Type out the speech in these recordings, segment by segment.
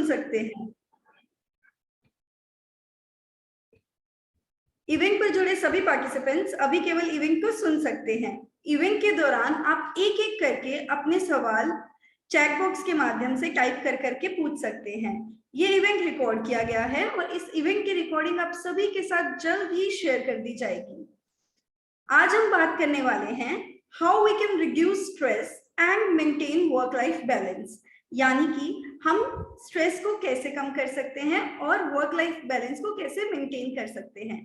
सुन सकते हैं। इवेंट पर जुड़े सभी पार्टिसिपेंट्स अभी केवल इवेंट को सुन सकते हैं। इवेंट के दौरान आप एक एक करके अपने सवाल चैट बॉक्स के माध्यम से टाइप कर करके पूछ सकते हैं। ये इवेंट रिकॉर्ड किया गया है और इस इवेंट की रिकॉर्डिंग आप सभी के साथ जल्द ही शेयर कर दी जाएगी। आज हम बात करने वाले हैं how we can reduce stress and maintain work life balance, यानी कि हम स्ट्रेस को कैसे कम कर सकते हैं और वर्क लाइफ बैलेंस को कैसे मेंटेन कर सकते हैं।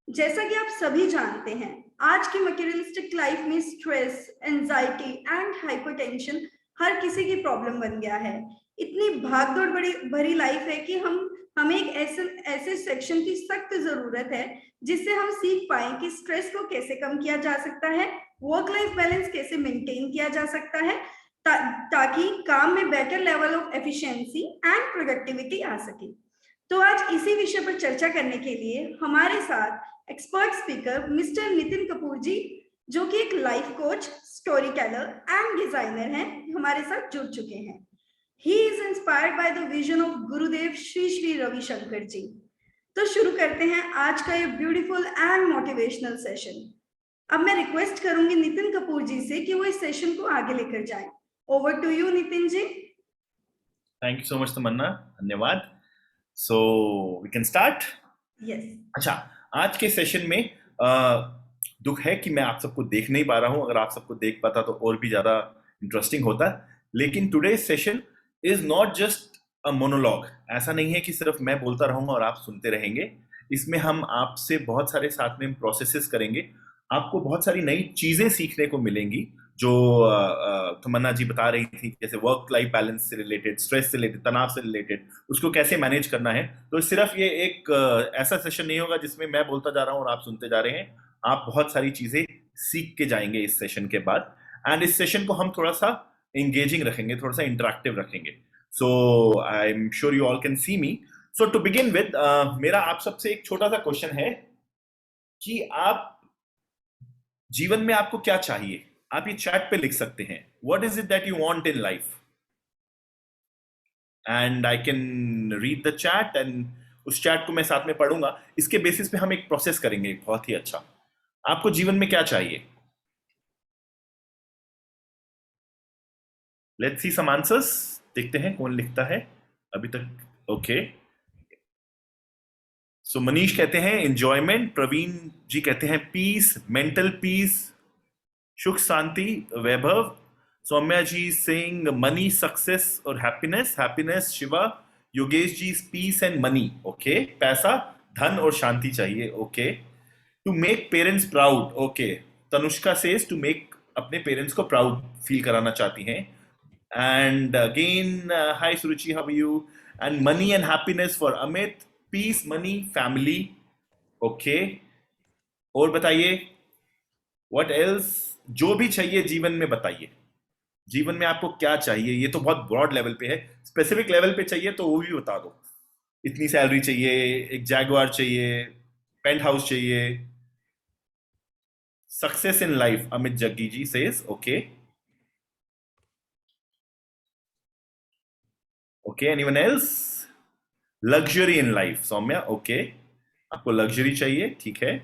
जैसा कि आप सभी जानते हैं, आज की मटेरियलिस्टिक लाइफ में स्ट्रेस, एंजाइटी एंड हाइपरटेंशन हर किसी की प्रॉब्लम बन गया है। इतनी भागदौड़ भरी लाइफ है कि हमें एक ऐसे सेक्शन की सख्त जरूरत है जिससे हम सीख पाए कि स्ट्रेस को कैसे कम किया जा सकता है, वर्क लाइफ बैलेंस कैसे मेंटेन किया जा सकता है, ताकि काम में better level of efficiency and productivity आ सके। तो आज इसी विषय पर चर्चा करने के लिए हमारे साथ expert speaker mister Nitin Kapoor ji, जो कि एक life coach, story teller and designer हैं, हमारे साथ जुड़ चुके हैं। He is inspired by the vision of गुरुदेव श्री श्री रविशंकर जी। तो शुरू करते हैं आज का ये ब्यूटीफुल एंड मोटिवेशनल सेशन। अब मैं रिक्वेस्ट करूंगी नितिन कपूर जी से कि वो इस सेशन को आगे लेकर जाएं। Over to you Nitin ji. Thank you so much Tamanna, धन्यवाद। So we can start. Yes. अच्छा, आज के सेशन में दुख है कि मैं आप सबको देख नहीं पा रहा हूं। अगर आप सबको देख पाता तो और भी ज्यादा इंटरेस्टिंग होता। लेकिन today session is not just a monologue. ऐसा नहीं है कि सिर्फ मैं बोलता रहूंगा और आप सुनते रहेंगे। इसमें हम आपसे बहुत सारे साथ में प्रोसेसेस करेंगे। आपको बहुत सारी नई चीजें सीखने को मिलेंगी जो तमन्ना जी बता रही थी, जैसे वर्क लाइफ बैलेंस से रिलेटेड, स्ट्रेस से रिलेटेड, तनाव से रिलेटेड, उसको कैसे मैनेज करना है। तो सिर्फ ये एक ऐसा सेशन नहीं होगा जिसमें मैं बोलता जा रहा हूँ और आप सुनते जा रहे हैं। आप बहुत सारी चीजें सीख के जाएंगे इस सेशन के बाद। एंड इस सेशन को हम थोड़ा सा एंगेजिंग रखेंगे, थोड़ा सा इंटरेक्टिव रखेंगे। So I am sure you all can see me. So to begin with, मेरा आप सबसे एक छोटा सा क्वेश्चन है कि आप जीवन में आपको क्या चाहिए। आप ये चैट पे लिख सकते हैं, what is it that you want in life, and I can read the chat and उस चैट को मैं साथ में पढ़ूंगा। इसके बेसिस पे हम एक प्रोसेस करेंगे बहुत ही अच्छा। आपको जीवन में क्या चाहिए? Let's see some answers. देखते हैं कौन लिखता है अभी तक। ओके, सो मनीष कहते हैं एंजॉयमेंट, प्रवीण जी कहते हैं पीस, मेंटल पीस, सुख शांति, वैभव, Saumya ji saying money, success और happiness, happiness, Shiva, Yogesh ji peace and money. Okay, पैसा, धन और शांति चाहिए। Okay, to make parents proud. Okay, Tanushka says to make, अपने पेरेंट्स को प्राउड फील कराना चाहती हैं। And again hi Suruchi, how are you? And money and happiness for Amit, peace, money, family. Okay, और बताइए व्हाट एल्स, जो भी चाहिए जीवन में बताइए। जीवन में आपको क्या चाहिए? ये तो बहुत ब्रॉड लेवल पे है, स्पेसिफिक लेवल पे चाहिए तो वो भी बता दो। इतनी सैलरी चाहिए, एक जैगुआर चाहिए, पेंट हाउस चाहिए। Success in life, Amit Jaggi ji says. Okay okay, anyone else? Luxury in life, Saumya. Okay, आपको लग्जरी चाहिए, ठीक है।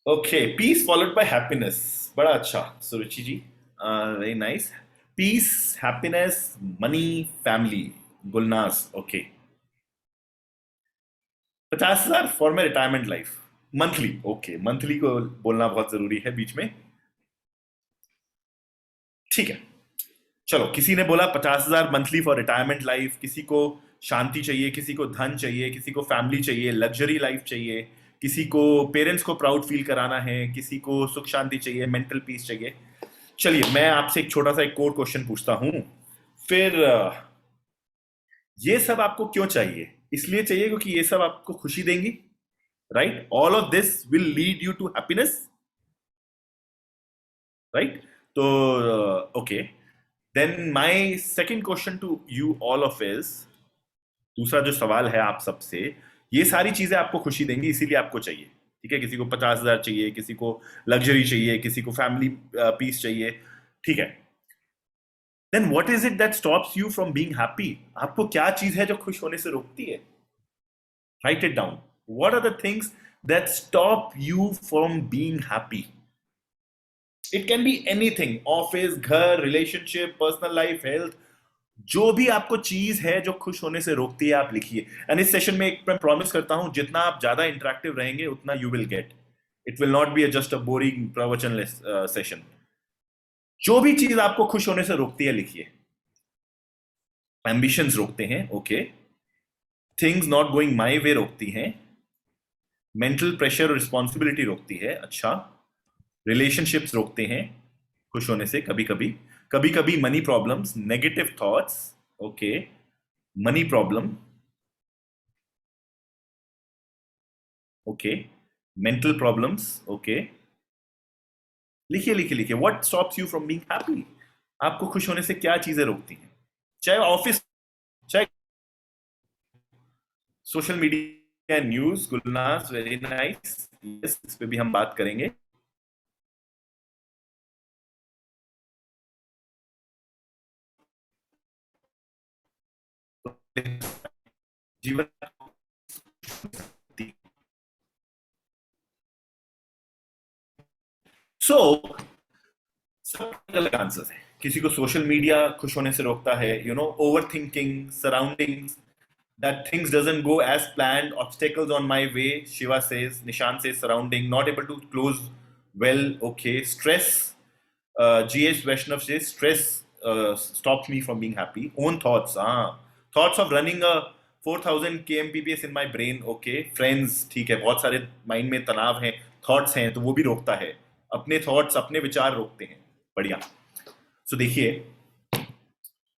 Okay, peace followed by happiness, बड़ा अच्छा Suruchi ji, very nice. Peace, happiness, money, family, Gulnaz. Okay, 50,000 for my retirement life, monthly. Okay, monthly को बोलना बहुत जरूरी है बीच में, ठीक है। चलो, किसी ने बोला 50,000 मंथली फॉर रिटायरमेंट लाइफ, किसी को शांति चाहिए, किसी को धन चाहिए, किसी को फैमिली चाहिए, लग्जरी लाइफ चाहिए, किसी को पेरेंट्स को प्राउड फील कराना है, किसी को सुख शांति चाहिए, मेंटल पीस चाहिए। चलिए, मैं आपसे एक छोटा सा एक कोर क्वेश्चन पूछता हूं। फिर ये सब आपको क्यों चाहिए? इसलिए चाहिए क्योंकि ये सब आपको खुशी देंगी, right? All of this will lead you to happiness, right? तो okay, then my second question to you all of is, दूसरा जो सवाल है आप सबसे, ये सारी चीजें आपको खुशी देंगी इसीलिए आपको चाहिए, ठीक है? किसी को 50,000 चाहिए, किसी को लग्जरी चाहिए, किसी को फैमिली पीस चाहिए, ठीक है। then what is it that stops you from being happy? आपको क्या चीज है जो खुश होने से रोकती है? Write it down. What are the things that stop you from being happy? It can be anything, office, घर, रिलेशनशिप, पर्सनल लाइफ, हेल्थ, जो भी आपको चीज है जो खुश होने से रोकती है, आप लिखिए। एंड इस सेशन में एक मैं प्रॉमिस करता हूं, जितना आप ज्यादा इंटरेक्टिव रहेंगे उतना you will get. It will not be just a boring प्रवचनलेस सेशन। जो भी चीज आपको खुश होने से रोकती है लिखिए। एम्बिशंस रोकते हैं, okay. Things not going my way रोकती हैं। मेंटल प्रेशर और रिस्पॉन्सिबिलिटी रोकती है, अच्छा। रिलेशनशिप्स रोकते हैं खुश होने से कभी कभी। कभी कभी money problems, negative thoughts, okay. Money problem, okay. Mental problems, okay. लिखिए लिखिए लिखिए। What stops you from being happy? आपको खुश होने से क्या चीजें रोकती हैं? चाहे ऑफिस, चाहे social media, news. Gulnaz, very nice. Yes, इस पे भी हम बात करेंगे। जीवन सो सब अलग आंसर है। किसी को सोशल मीडिया खुश होने से रोकता है, over thinking, surroundings, that things doesn't go as planned, obstacles on my way, Shiva says. Nishan says surrounding, not able to close well, okay. Stress, GH Vaishnav says stress stops me from being happy. Own thoughts, thoughts of running a 4000 kmpps in my brain, okay. Friends, ठीक है, बहुत सारे mind में तनाव हैं, thoughts हैं, तो वो भी रोकता है। अपने थॉट्स, अपने विचार रोकते हैं, बढ़िया। सो देखिए,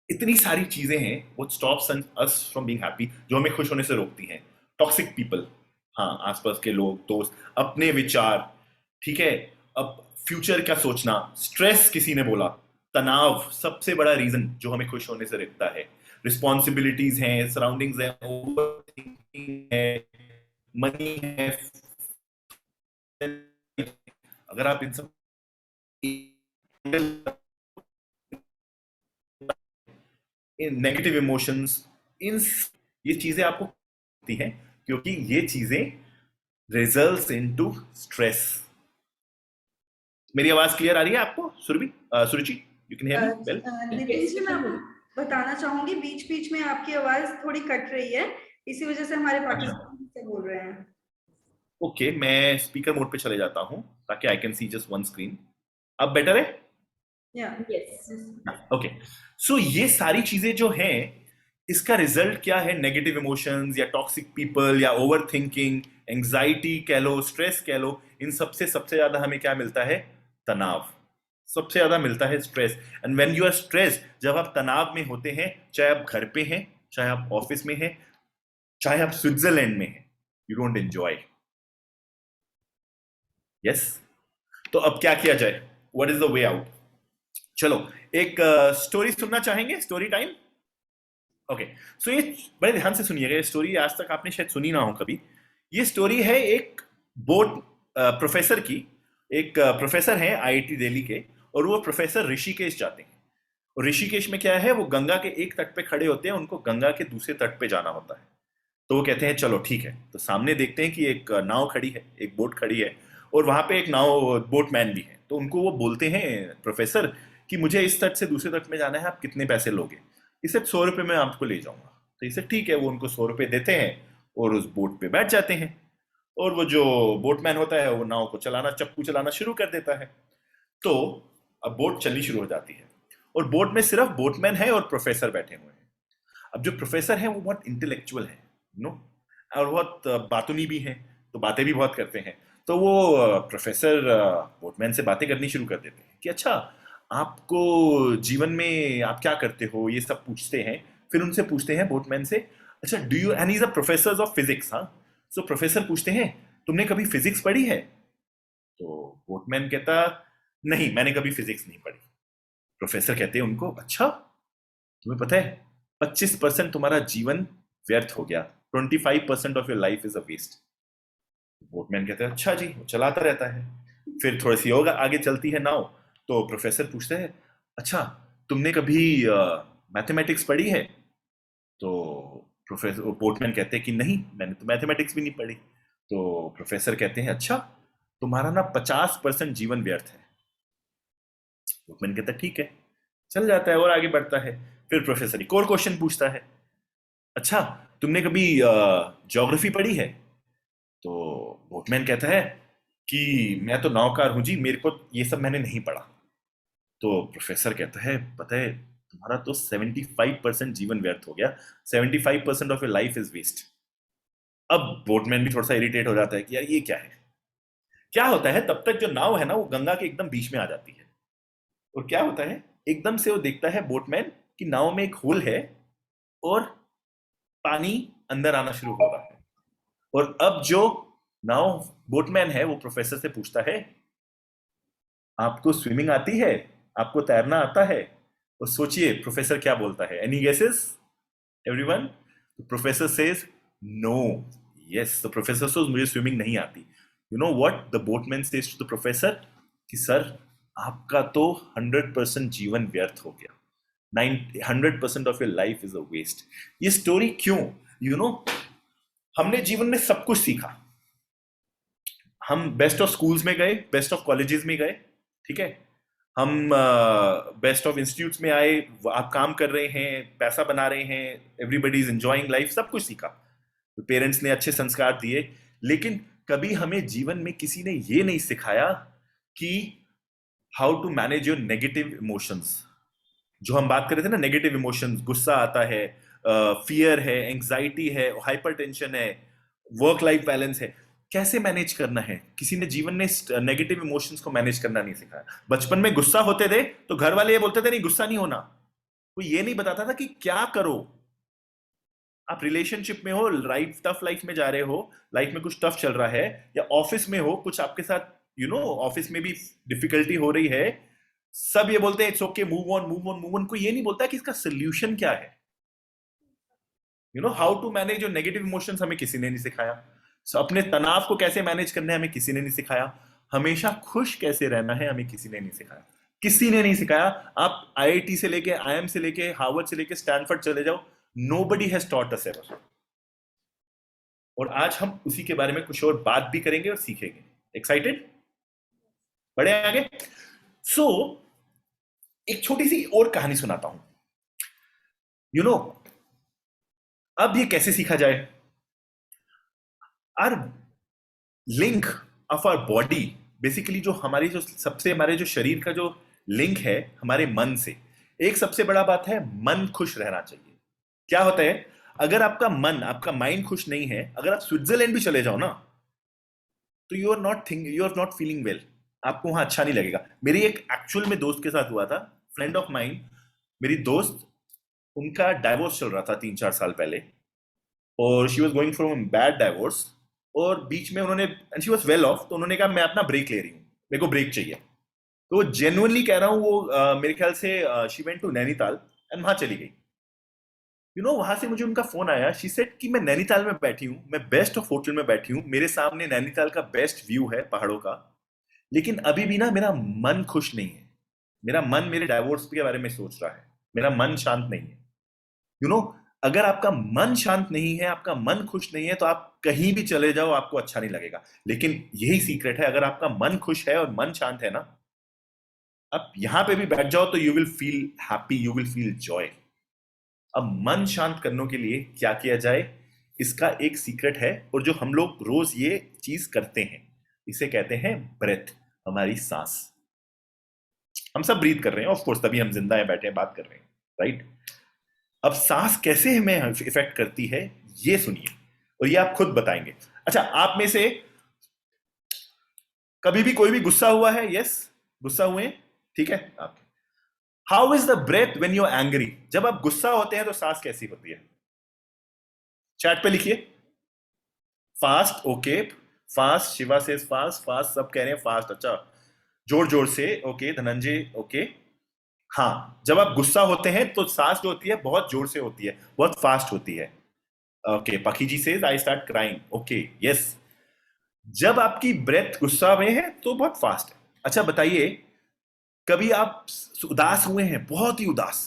इतनी सारी चीजें हैं what stops us from being happy, जो हमें खुश होने से रोकती हैं। टॉक्सिक पीपल, हाँ, आसपास के लोग, दोस्त, अपने विचार, ठीक है। अब फ्यूचर का सोचना, स्ट्रेस किसी ने बोला, तनाव सबसे बड़ा रीजन जो हमें खुश होने से रोकता है। रिस्पॉन्सिबिलिटीज हैं, सराउंडिंग्स हैं, ओवरथिंकिंग है, मनी है। अगर आप इन सब नेगेटिव इमोशंस, इन ये चीजें आपको होती हैं, क्योंकि ये चीजें रिजल्ट्स इनटू स्ट्रेस। मेरी आवाज क्लियर आ रही है आपको, Suruchi? You can hear me well? Nitin ji, मैं आपको बताना चाहूंगी, बीच बीच में आपकी आवाज थोड़ी कट रही है, इसी वजह से हमारे पार्टिसिपेंट से बोल रहे हैं। ओके, मैं स्पीकर मोड पे चले जाता हूं ताकि I can see just one screen. अब बेटर है? ओके। सो ये सारी चीजें जो हैं, इसका रिजल्ट क्या है? नेगेटिव इमोशंस या टॉक्सिक पीपल या ओवर थिंकिंग, एंग्जाइटी कह लो, स्ट्रेस कह लो। इन सबसे सबसे ज्यादा हमें क्या मिलता है? तनाव। सबसे ज्यादा मिलता है stress. And when you are stress, जब आप तनाव में होते हैं, चाहे आप घर पे हैं, चाहे आप ऑफिस में हैं, चाहे आप स्विट्जरलैंड में हैं, यू डोंट एंजॉय। यस। तो अब क्या किया जाए? What is the way out? चलो, एक स्टोरी सुनना चाहेंगे? Story time. ओके। सो ये बड़े ध्यान से सुनिएगा, ये स्टोरी आज तक आपने शायद सुनी ना हो कभी। ये स्टोरी है एक बोट प्रोफेसर की। एक प्रोफेसर हैं आईआईटी दिल्ली के, और वो प्रोफेसर ऋषिकेश जाते हैं। और ऋषिकेश में क्या है, वो गंगा के एक तट पे खड़े होते हैं, उनको गंगा के दूसरे तट पे जाना होता है। तो वो कहते हैं चलो ठीक है। तो सामने देखते हैं कि एक नाव खड़ी है, एक बोट खड़ी है, और वहां पे एक नाव बोटमैन भी है। तो उनको वो बोलते हैं प्रोफेसर कि मुझे इस तट से दूसरे तट में जाना है, आप कितने पैसे लोगे? इसे 100 रुपये में आपको ले जाऊंगा। तो इसे ठीक है, वो उनको 100 रुपये देते हैं और उस बोट पे बैठ जाते हैं। और वो जो बोटमैन होता है, वो नाव को चलाना, चप्पू चलाना शुरू कर देता है। तो अब बोट चलनी शुरू हो जाती है, और बोट में सिर्फ बोटमैन है और प्रोफेसर बैठे हुए हैं। अब जो प्रोफेसर है वो बहुत इंटेलेक्चुअल है, और बहुत बातूनी भी हैं, तो बातें भी बहुत करते हैं। तो वो प्रोफेसर बोटमैन से बातें करनी शुरू कर देते हैं कि अच्छा, आपको जीवन में आप क्या करते हो, ये सब पूछते हैं। फिर उनसे पूछते हैं बोटमैन से, अच्छा do you, and he is a professor of physics, हाँ। सो प्रोफेसर पूछते हैं, तुमने कभी फिजिक्स पढ़ी है? तो बोटमैन कहता, नहीं, मैंने कभी फिजिक्स नहीं पढ़ी। प्रोफेसर कहते हैं उनको, अच्छा, तुम्हें पता है 25% तुम्हारा जीवन व्यर्थ हो गया, 25% of your life is a waste. Boatman कहते हैं अच्छा जी, वो चलाता रहता है। फिर थोड़ी सी और आगे चलती है नाव, तो प्रोफेसर पूछते हैं, अच्छा तुमने कभी मैथमेटिक्स पढ़ी है? तो प्रोफेसर बोटमैन कहते हैं कि नहीं, मैंने तो मैथमेटिक्स भी नहीं पढ़ी। तो प्रोफेसर कहते हैं अच्छा, तुम्हारा ना 50% जीवन व्यर्थ है। बोटमैन कहता है ठीक है, चल जाता है और आगे बढ़ता है। फिर प्रोफेसर एक और क्वेश्चन पूछता है, अच्छा तुमने कभी ज्योग्राफी पढ़ी है? तो बोटमैन कहता है कि मैं तो नौकार हूं जी, मेरे को ये सब मैंने नहीं पढ़ा। तो प्रोफेसर कहता है पता है, तुम्हारा तो 75% जीवन व्यर्थ हो गया, 75% of your life is waste. अब बोटमैन भी थोड़ा सा इरिटेट हो जाता है कि यार ये क्या है। क्या होता है, तब तक जो नाव है ना वो गंगा के एकदम बीच में आ जाती है, और क्या होता है, एकदम से वो देखता है बोटमैन कि नाव में एक होल है और पानी अंदर आना शुरू हो रहा है। और अब जो नाव बोटमैन है वो प्रोफेसर से पूछता है, आपको स्विमिंग आती है, आपको तैरना आता है? और सोचिए प्रोफेसर क्या बोलता है, any guesses everyone? Professor says no. Yes, the professor says मुझे स्विमिंग नहीं आती। You know what the boatman says to the professor कि सर आपका तो 100% जीवन व्यर्थ हो गया, 100% of your life is a waste. ये स्टोरी क्यों? यू नो, हमने जीवन में सब कुछ सीखा, हम बेस्ट ऑफ स्कूल्स में गए, बेस्ट ऑफ कॉलेजेस में गए, ठीक है, हम बेस्ट ऑफ इंस्टीट्यूट्स में आए, आप काम कर रहे हैं, पैसा बना रहे हैं, एवरीबडी इज एंजॉइंग लाइफ, सब कुछ सीखा, पेरेंट्स ने अच्छे संस्कार दिए। लेकिन कभी हमें जीवन में किसी ने ये नहीं सिखाया कि how to manage your negative emotions. जो हम बात कर रहे थे ना, नेगेटिव इमोशंस, गुस्सा आता है, फियर है, एंग्जाइटी है, हाइपर टेंशन है, वर्क लाइफ बैलेंस है, कैसे मैनेज करना है, किसी ने जीवन में नेगेटिव इमोशंस को मैनेज करना नहीं सिखाया। बचपन में गुस्सा होते थे तो घर वाले ये बोलते थे नहीं गुस्सा नहीं होना, कोई ये नहीं बताता था कि क्या करो। आप रिलेशनशिप में हो, लाइफ टफ लाइफ में जा रहे हो, लाइफ में कुछ टफ चल रहा है, या ऑफिस में हो, कुछ आपके साथ ऑफिस में भी डिफिकल्टी हो रही है, सब ये बोलते हैं it's okay, move on move on move on. कोई ये नहीं बोलता कि इसका सोल्यूशन क्या है। How to manage your negative emotions हमें किसी ने नहीं सिखाया। अपने तनाव को कैसे मैनेज करना है हमें किसी ने नहीं सिखाया। हमेशा खुश कैसे रहना है हमें किसी ने नहीं सिखाया, किसी ने नहीं सिखाया। आप आईआईटी से लेके, आईएम से लेके, हार्वर्ड से लेके स्टैनफोर्ड चले जाओ, nobody has taught us ever. और आज हम उसी के बारे में कुछ और बात भी करेंगे और सीखेंगे। एक्साइटेड? बढ़े आगे। सो एक छोटी सी और कहानी सुनाता हूं। अब ये कैसे सीखा जाए? Are link of our body, basically हमारे जो शरीर का जो लिंक है हमारे मन से, एक सबसे बड़ा बात है मन खुश रहना चाहिए। क्या होता है, अगर आपका मन, आपका माइंड खुश नहीं है, अगर आप स्विट्जरलैंड भी चले जाओ ना, तो you are not feeling well, आपको वहां अच्छा नहीं लगेगा। मेरी एक एक्चुअल में दोस्त के साथ हुआ था, फ्रेंड ऑफ माइंड, मेरी दोस्त, उनका डाइवोर्स चल रहा था 3-4 साल पहले, और she was going from bad divorce, और बीच में उन्होंने, and she was well of, तो उन्होंने कहा मैं अपना ब्रेक ले रही हूँ, मेरे को ब्रेक चाहिए। तो जेन्युइनली कह रहा हूँ, वो मेरे ख्याल से she went to Nainital and वहां चली गई। वहां से मुझे उनका फोन आया, शी सेड कि मैं नैनीताल में बैठी हूँ, मैं बेस्ट ऑफ होटल में बैठी हूँ, मेरे सामने नैनीताल का बेस्ट व्यू है पहाड़ों का, लेकिन अभी भी ना मेरा मन खुश नहीं है, मेरा मन मेरे डाइवोर्स के बारे में सोच रहा है, मेरा मन शांत नहीं है। अगर आपका मन शांत नहीं है, आपका मन खुश नहीं है, तो आप कहीं भी चले जाओ आपको अच्छा नहीं लगेगा। लेकिन यही सीक्रेट है, अगर आपका मन खुश है और मन शांत है ना, आप यहां पे भी बैठ जाओ तो you will feel happy, you will feel Joy. अब मन शांत करने के लिए क्या किया जाए, इसका एक सीक्रेट है, और जो हम लोग रोज ये चीज करते हैं, इसे कहते हैं ब्रेथ, हमारी सांस। हम सब ब्रीथ कर रहे हैं ऑफ कोर्स, तभी हम जिंदा हैं, बैठे हैं, बात कर रहे हैं, राइट? अब सांस कैसे हमें इफेक्ट करती है ये सुनिए, और ये आप खुद बताएंगे। अच्छा, आप में से कभी भी कोई भी गुस्सा हुआ है? यस, गुस्सा हुए, ठीक है। आप, how is the breath when you are angry? जब आप गुस्सा होते हैं तो सांस कैसी होती है? चैट पे लिखिए। फास्ट, ओके, फास्ट, शिवा से फास्ट, फास्ट, सब कह रहे हैं फास्ट। अच्छा, जोर जोर से, ओके, धनंजय, ओके। हाँ, जब आप गुस्सा होते हैं तो सांस जो होती है बहुत जोर से होती है, बहुत फास्ट होती है। Okay, Pakhi ji says I start crying, okay, yes. जब आपकी ब्रेथ गुस्सा में है तो बहुत फास्ट है। अच्छा बताइए, कभी आप उदास हुए हैं, बहुत ही उदास?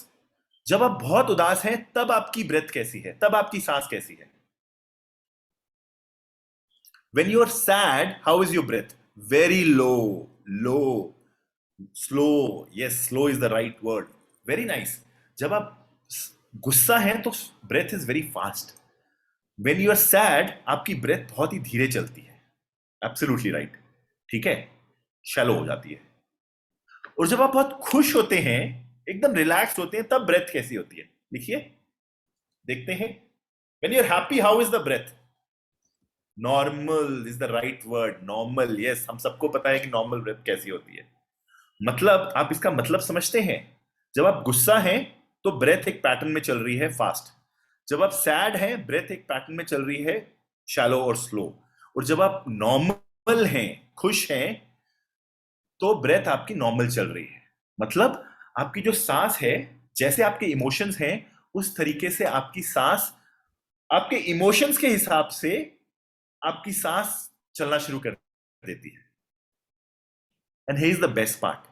जब आप बहुत उदास हैं तब आपकी ब्रेथ कैसी है, तब आपकी सांस कैसी है? When you are sad, how is your breath? Very low, low, slow. Yes, slow is the right word. Very nice. जब आप गुस्सा हैं तो breath is very fast. When you are sad, आपकी breath बहुत ही धीरे चलती है. Absolutely right. ठीक है? Shallow हो जाती है. और जब आप बहुत खुश होते हैं, एकदम रिलैक्स होते हैं, तब ब्रेथ कैसी होती है? लिखिए, देखते हैं. When you're happy, how is the breath? Normal is the right word. Normal. Yes, हम सबको पता है कि नॉर्मल ब्रेथ कैसी होती है. मतलब आप इसका मतलब समझते हैं? जब आप गुस्सा हैं तो ब्रेथ एक पैटर्न में चल रही है, फास्ट. जब आप सैड हैं, ब्रेथ एक पैटर्न में चल रही है, शैलो और स्लो. और जब आप नॉर्मल हैं, खुश हैं, तो ब्रेथ आपकी नॉर्मल चल रही है. मतलब आपकी जो सांस है, जैसे आपके इमोशंस हैं, उस तरीके से आपकी सांस, आपके इमोशंस के हिसाब से आपकी सांस चलना शुरू कर देती है. And here is the best part,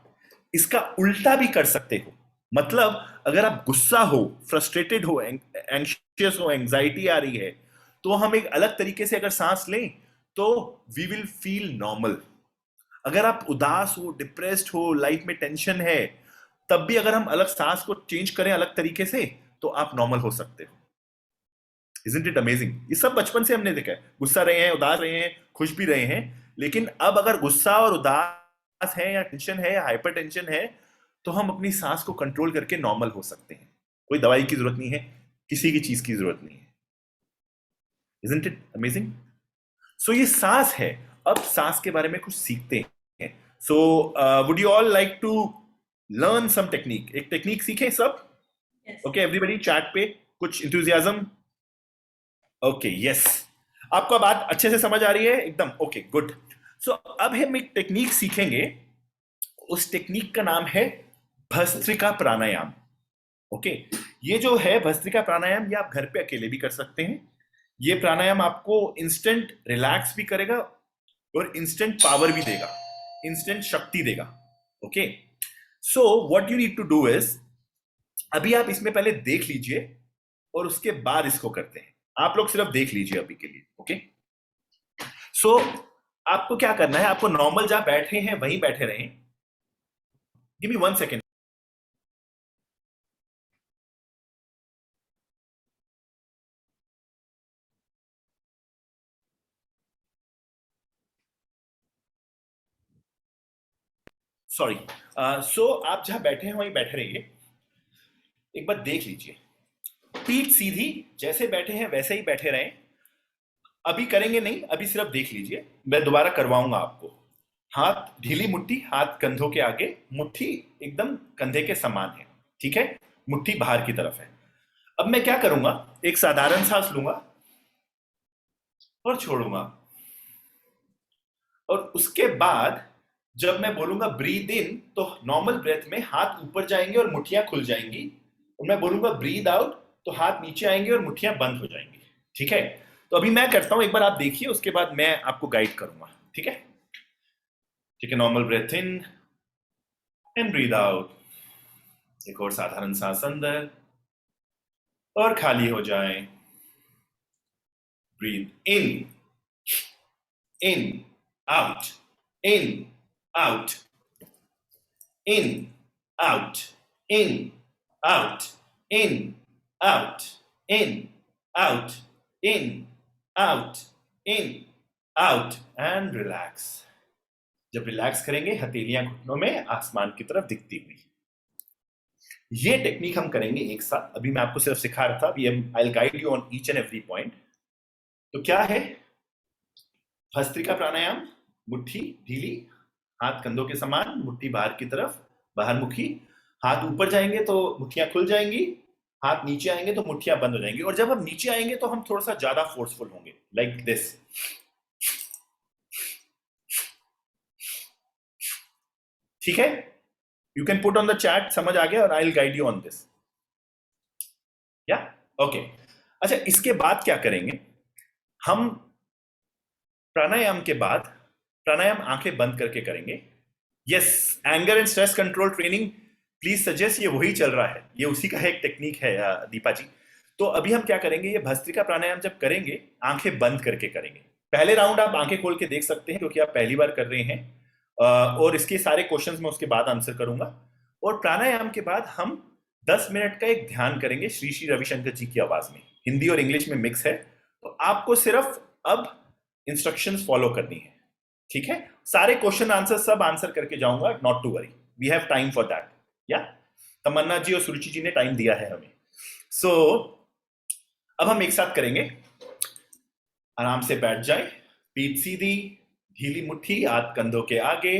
इसका उल्टा भी कर सकते हो. मतलब अगर आप गुस्सा हो, फ्रस्ट्रेटेड हो, एंग्शियस हो, एंजाइटी आ रही है, तो हम एक अलग तरीके से अगर सांस लें तो वी विल फील नॉर्मल. अगर आप उदास हो, डिप्रेस्ड हो, लाइफ में टेंशन है, तब भी अगर हम अलग सांस को चेंज करें अलग तरीके से, तो आप नॉर्मल हो सकते हो. Isn't it amazing? ये सब बचपन से हमने देखा है. गुस्सा रहे हैं, उदास रहे हैं, खुश भी रहे हैं, लेकिन अब अगर गुस्सा और उदास है या टेंशन है या हाइपर टेंशन है, तो हम अपनी सांस को कंट्रोल करके नॉर्मल हो सकते हैं. कोई दवाई की जरूरत नहीं है, किसी की चीज की जरूरत नहीं है. Isn't it amazing? So ये सांस है. अब सांस के बारे में कुछ सीखते हैं. So would you all like to learn some technique? एक टेक्निक सीखें सब? Yes. Okay, everybody chat पे कुछ enthusiasm. ओके, यस, आपको बात अच्छे से समझ आ रही है एकदम. Okay, good. सो अब हम एक टेक्निक सीखेंगे. उस टेक्निक का नाम है भस्त्रिका प्राणायाम. ओके, ये जो है भस्त्रिका प्राणायाम, ये आप घर पे अकेले भी कर सकते हैं. ये प्राणायाम आपको इंस्टेंट रिलैक्स भी करेगा और इंस्टेंट पावर भी देगा, इंस्टेंट शक्ति देगा. Okay, so what you need to do is, अभी आप इसमें पहले देख लीजिए और उसके बाद इसको करते हैं. आप लोग सिर्फ देख लीजिए अभी के लिए. ओके, सो आपको क्या करना है, आपको नॉर्मल जहां बैठे हैं वहीं बैठे रहें. Give me 1 second. सॉरी. सो आप जहां बैठे हैं वहीं बैठे रहिए. एक बार देख लीजिए, पीठ सीधी, जैसे बैठे हैं वैसे ही बैठे रहें. अभी करेंगे नहीं, अभी सिर्फ देख लीजिए, मैं दोबारा करवाऊंगा आपको. हाथ ढीली मुट्ठी, हाथ कंधों के आगे, मुट्ठी एकदम कंधे के समान है. ठीक है, मुट्ठी बाहर की तरफ है. अब मैं क्या करूंगा, एक साधारण सांस लूंगा और छोड़ूंगा. और उसके बाद जब मैं बोलूंगा ब्रीद इन, तो नॉर्मल ब्रेथ में हाथ ऊपर जाएंगे और मुट्ठियां खुल जाएंगी. और मैं बोलूंगा ब्रीद आउट, तो हाथ नीचे आएंगे और मुट्ठियां बंद हो जाएंगी. ठीक है, तो अभी मैं करता हूं, एक बार आप देखिए, उसके बाद मैं आपको गाइड करूंगा. ठीक है, ठीक है. Normal breath in and breathe out. एक और साधारण सांस अंदर और खाली हो जाए. Breathe in, in, out, in, out, in, out, in, out, in, out, in, out, in, out, in, out. And relax. जब रिलैक्स करेंगे, हथेलियां घुटनों में आसमान की तरफ दिखती हुई. ये टेक्निक हम करेंगे एक साथ. अभी मैं आपको सिर्फ सिखा रहा था, अभी I will guide you on each and every point. तो क्या है भस्त्रिका प्राणायाम? मुट्ठी ढीली, हाथ कंधों के समान, मुट्ठी बाहर की तरफ, बाहर मुखी. हाथ ऊपर जाएंगे तो मुट्ठियां खुल जाएंगी, हाथ नीचे आएंगे तो मुट्ठियां बंद हो जाएंगी. और जब हम नीचे आएंगे तो हम थोड़ा सा ज्यादा फोर्सफुल होंगे, लाइक दिस. ठीक है, you can put on the chat, समझ आ गया, और I will guide you on this. या ओके. अच्छा, इसके बाद क्या करेंगे हम? प्राणायाम के बाद, प्राणायाम आंखें बंद करके करेंगे. Yes, anger and stress control training please suggest, ये वही चल रहा है, ये उसी का एक टेक्निक है दीपा जी। तो अभी हम क्या करेंगे, ये भस्त्रिका प्राणायाम जब करेंगे आंखें बंद करके करेंगे। पहले राउंड आप आंखें खोल के देख सकते हैं क्योंकि आप पहली बार कर रहे हैं, और इसके सारे क्वेश्चंस मैं उसके बाद आंसर करूंगा। और प्राणायाम के बाद हम 10 मिनट का एक ध्यान करेंगे श्री श्री रविशंकर जी की आवाज में, हिंदी और इंग्लिश में मिक्स है। तो आपको सिर्फ अब इंस्ट्रक्शंस फॉलो करनी है, ठीक है? सारे क्वेश्चन आंसर सब आंसर करके जाऊंगा, not to worry, we have time for that. या तमन्ना जी और सुरुचि जी ने टाइम दिया है हमें। सो अब हम एक साथ करेंगे। आराम से बैठ जाए, पीठ सीधी, ढीली मुट्ठी, हाथ कंधों के आगे।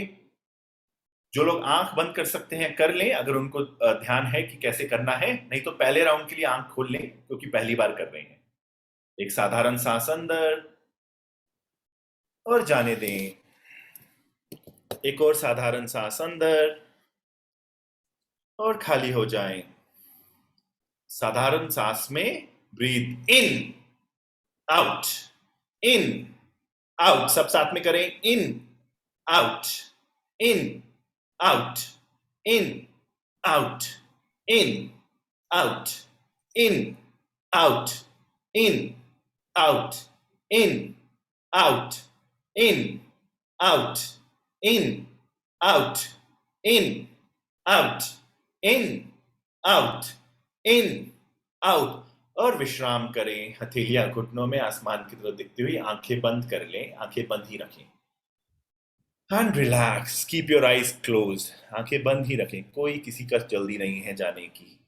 जो लोग आंख बंद कर सकते हैं कर लें, अगर उनको ध्यान है कि कैसे करना है, नहीं तो पहले राउंड के लिए आंख खोल लें क्योंकि पहली बार कर रहे हैं। एक साधारण सांस अंदर और जाने दें, एक और साधारण सांस अंदर और खाली हो जाएं। साधारण सांस में breathe in, out, in, out, सब साथ में करें। इन, out, in, out, in, out, in, out, in, out, in, out, in, out, in, out, in, out, in, out, in, out, in, out. और विश्राम करें, हथेलियां घुटनों में आसमान की तरफ दिखती हुई, आंखें बंद कर लें, आंखें बंद ही रखें। And relax, keep your eyes close, आंखें बंद ही रखें, कोई किसी का जल्दी नहीं है जाने की।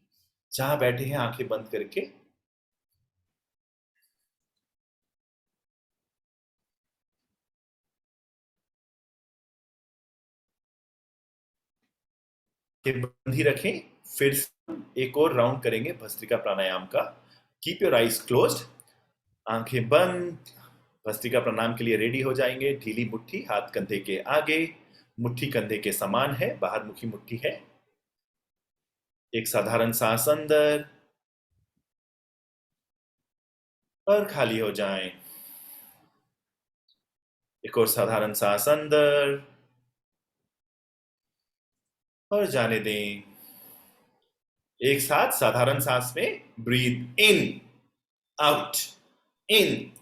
जहां बैठे हैं आंखें बंद करके बंद ही रखें। फिर से एक और राउंड करेंगे भस्त्रिका प्राणायाम का। कीप योर आईज क्लोज्ड, आंखें बंद, भस्त्रिका प्राणायाम के लिए रेडी हो जाएंगे। ढीली मुट्ठी, हाथ कंधे के आगे, मुट्ठी कंधे के समान है, बाहर मुखी मुट्ठी है। एक साधारण सांस अंदर और खाली हो जाएं। एक और साधारण सांस अंदर और जाने दें। एक साथ साधारण सांस में breathe in, out, in,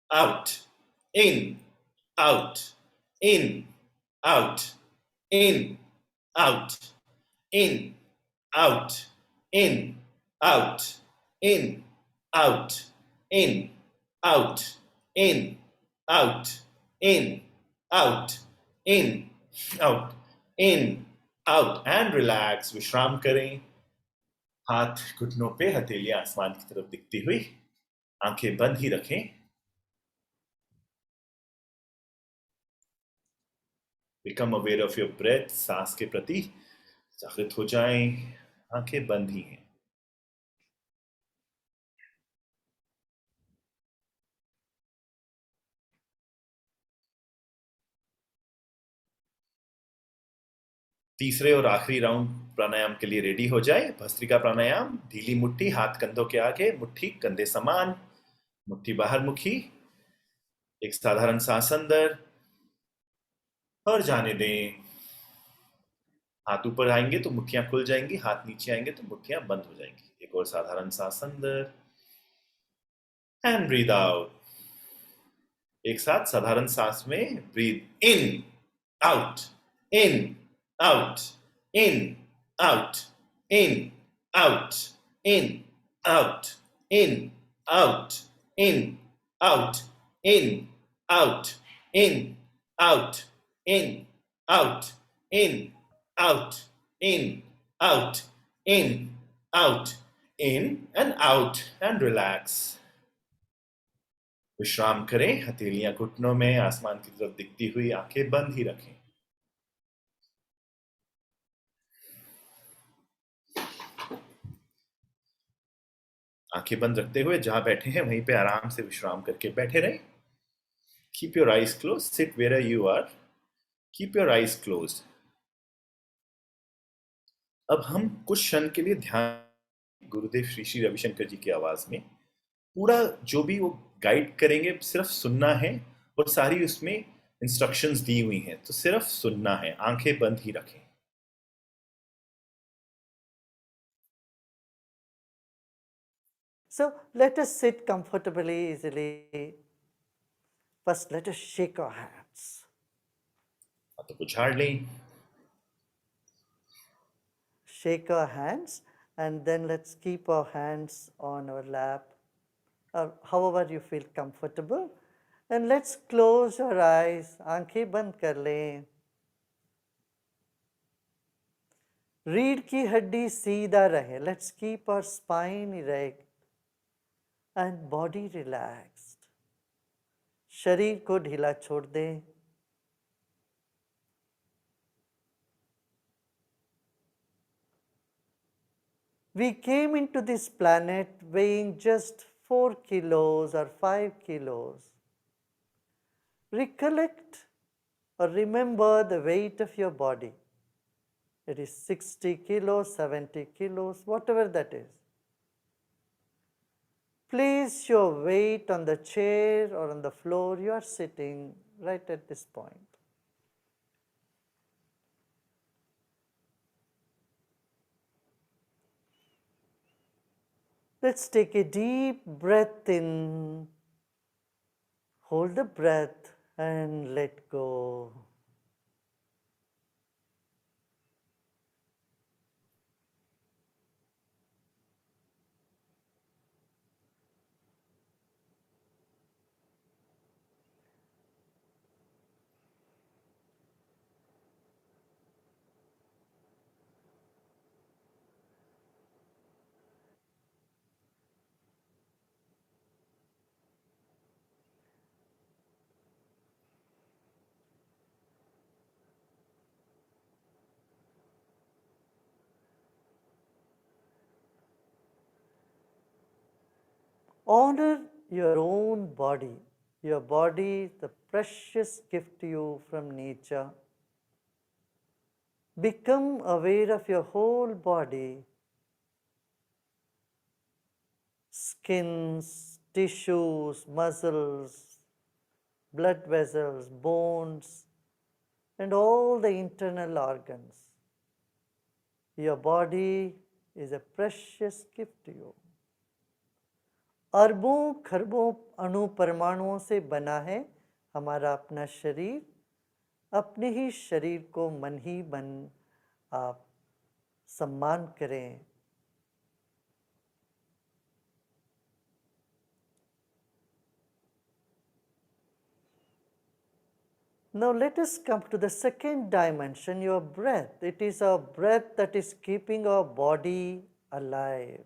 out, in, out, in, out, in, out, in, out, in, out, in, out, in, out, in, out, in, out, in, out, in, out. And relax, विश्राम करें। हाथ घुटनों पे, हथेलियां आसमान की तरफ दिखती हुई, आंखें बंद ही रखें। Become aware of your breath, सांस के प्रति जागृत हो जाएं, आंखें बंद ही हैं। तीसरे और आखिरी राउंड प्राणायाम के लिए रेडी हो जाए। भस्त्रिका प्राणायाम, ढीली मुट्ठी, हाथ कंधों के आगे, मुट्ठी कंधे समान, मुट्ठी बाहर मुखी। एक साधारण सांस अंदर और जाने दें। हाथ ऊपर आएंगे तो मुट्ठियां खुल जाएंगी, हाथ नीचे आएंगे तो मुट्ठियां बंद हो जाएंगी। एक और साधारण सांस अंदर एंड ब्रीद आउट। एक साथ साधारण सांस में breathe in, out, in, out, in, out, in, out, in, out, in, out, in, out, in, out, in, out, in, out, in, out, in, out, in, out, in and out. And relax, विश्राम करें, हथेलियां घुटनों में, आसमान की तरफ दिखती हुई, आंखें बंद ही रखें। आंखें बंद रखते हुए जहां बैठे हैं वहीं पे आराम से विश्राम करके बैठे रहें। Keep your eyes close, sit where you are, keep your eyes close. अब हम कुछ क्षण के लिए ध्यान, गुरुदेव श्री श्री रविशंकर जी की आवाज में पूरा जो भी वो गाइड करेंगे सिर्फ सुनना है और सारी उसमें इंस्ट्रक्शंस दी हुई हैं, तो सिर्फ सुनना है, आंखें बंद ही रखें। So let us sit comfortably, easily. First, let us shake our hands. हाथों को झाड़ लें, Shake our hands, and then let's keep our hands on our lap, or however you feel comfortable. And let's close our eyes. आंखें बंद कर लें. रीढ़ की हड्डी सीधा रहे. Let's keep our spine erect and body relaxed. शरीर को ढीला छोड़ दें. We came into this planet weighing just 4 kilos or 5 kilos. Recollect or remember the weight of your body. It is 60 kilos, 70 kilos, whatever that is. Place your weight on the chair or on the floor you are sitting right at this point. Let's take a deep breath in, hold the breath and let go. Honor your own body. Your body is the precious gift to you from nature. Become aware of your whole body, skins, tissues, muscles, blood vessels, bones, and all the internal organs. Your body is a precious gift to you. अरबों खरबों अणु परमाणुओं से बना है हमारा अपना शरीर. अपने ही शरीर को मन ही मन आप सम्मान करें. Now let us come to the second dimension, your breath. It is our breath that is keeping our body alive.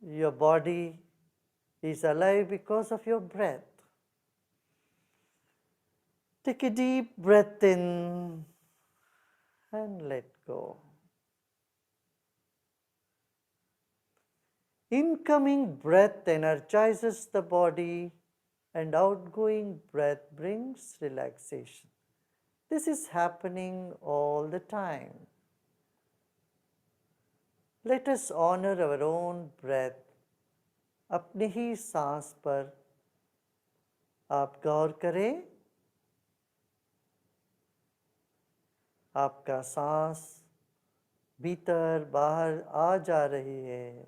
Your body is alive because of your breath. Take a deep breath in and let go. Incoming breath energizes the body and outgoing breath brings relaxation. This is happening all the time. Let us honor our own breath. अपनी ही सांस पर आप गौर करें. आपका सांस भीतर बाहर आ जा रही है.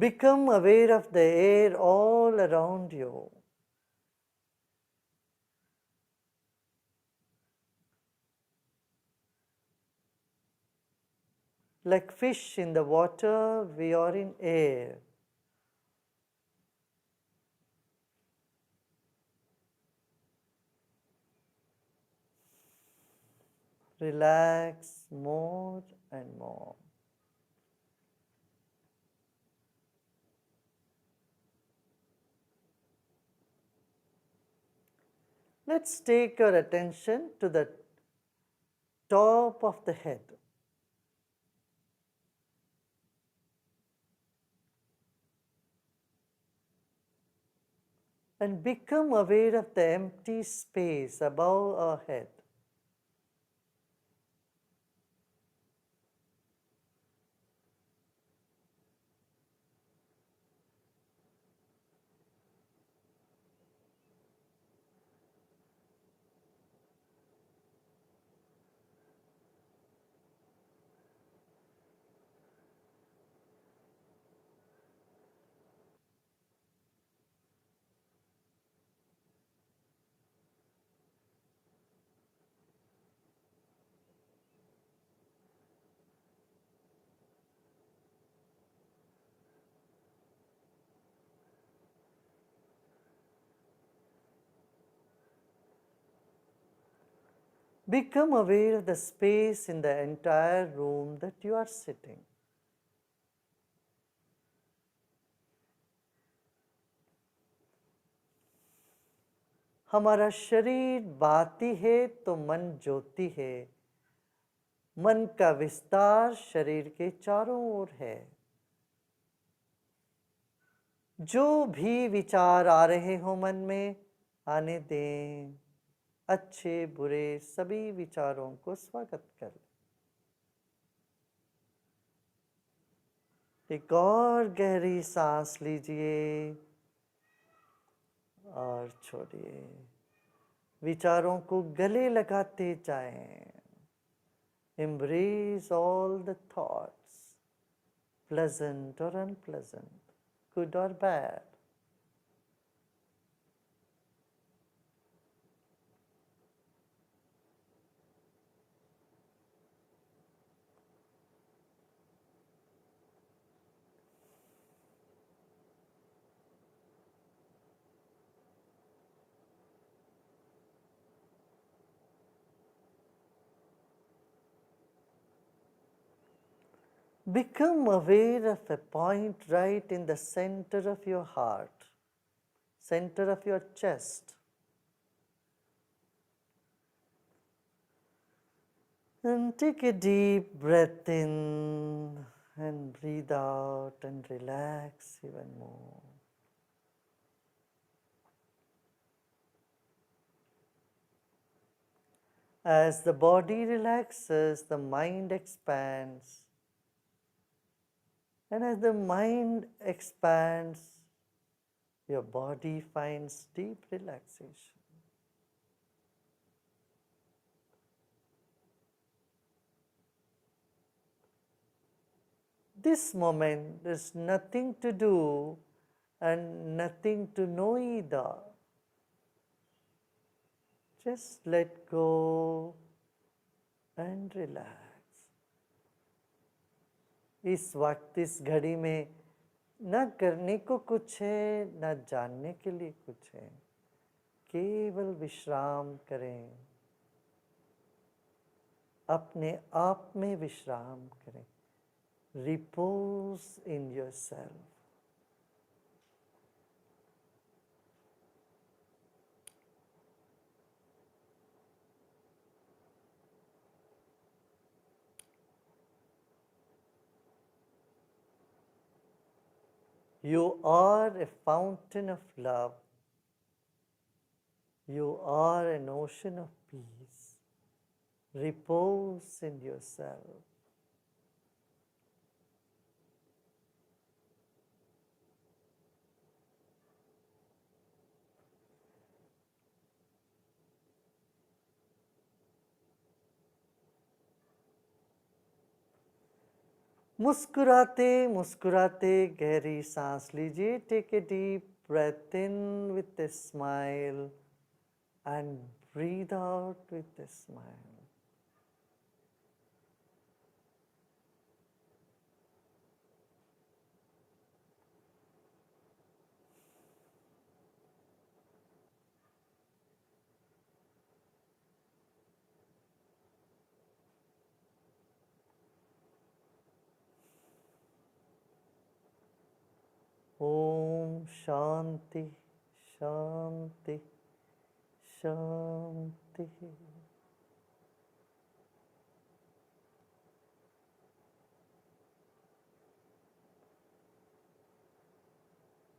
Become aware of the air all around you. Like fish in the water, we are in air. Relax more and more. Let's take our attention to the top of the head. And become aware of the empty space above our head. Become aware of the space in the entire room that you are sitting. हमारा शरीर बाती है तो मन ज्योति है। मन का विस्तार शरीर के चारों ओर है। जो भी विचार आ रहे हो मन में, आने दें। अच्छे बुरे सभी विचारों को स्वागत कर। एक और गहरी सांस लीजिए और छोड़िए। विचारों को गले लगाते जाएं। Embrace all the thoughts, pleasant or unpleasant, good or bad. Become aware of a point right in the center of your heart, center of your chest. And take a deep breath in and breathe out and relax even more. As the body relaxes, the mind expands. And as the mind expands, your body finds deep relaxation. This moment, there's nothing to do and nothing to know either. Just let go and relax. इस वक्त इस घड़ी में न करने को कुछ है, न जानने के लिए कुछ है। केवल विश्राम करें, अपने आप में विश्राम करें। Repose in yourself. You are a fountain of love. You are an ocean of peace. Repose in yourself. मुस्कुराते मुस्कुराते गहरी सांस लीजिए। Take a deep breath in with a smile and breathe out with a smile. ओम शांति शांति शांति।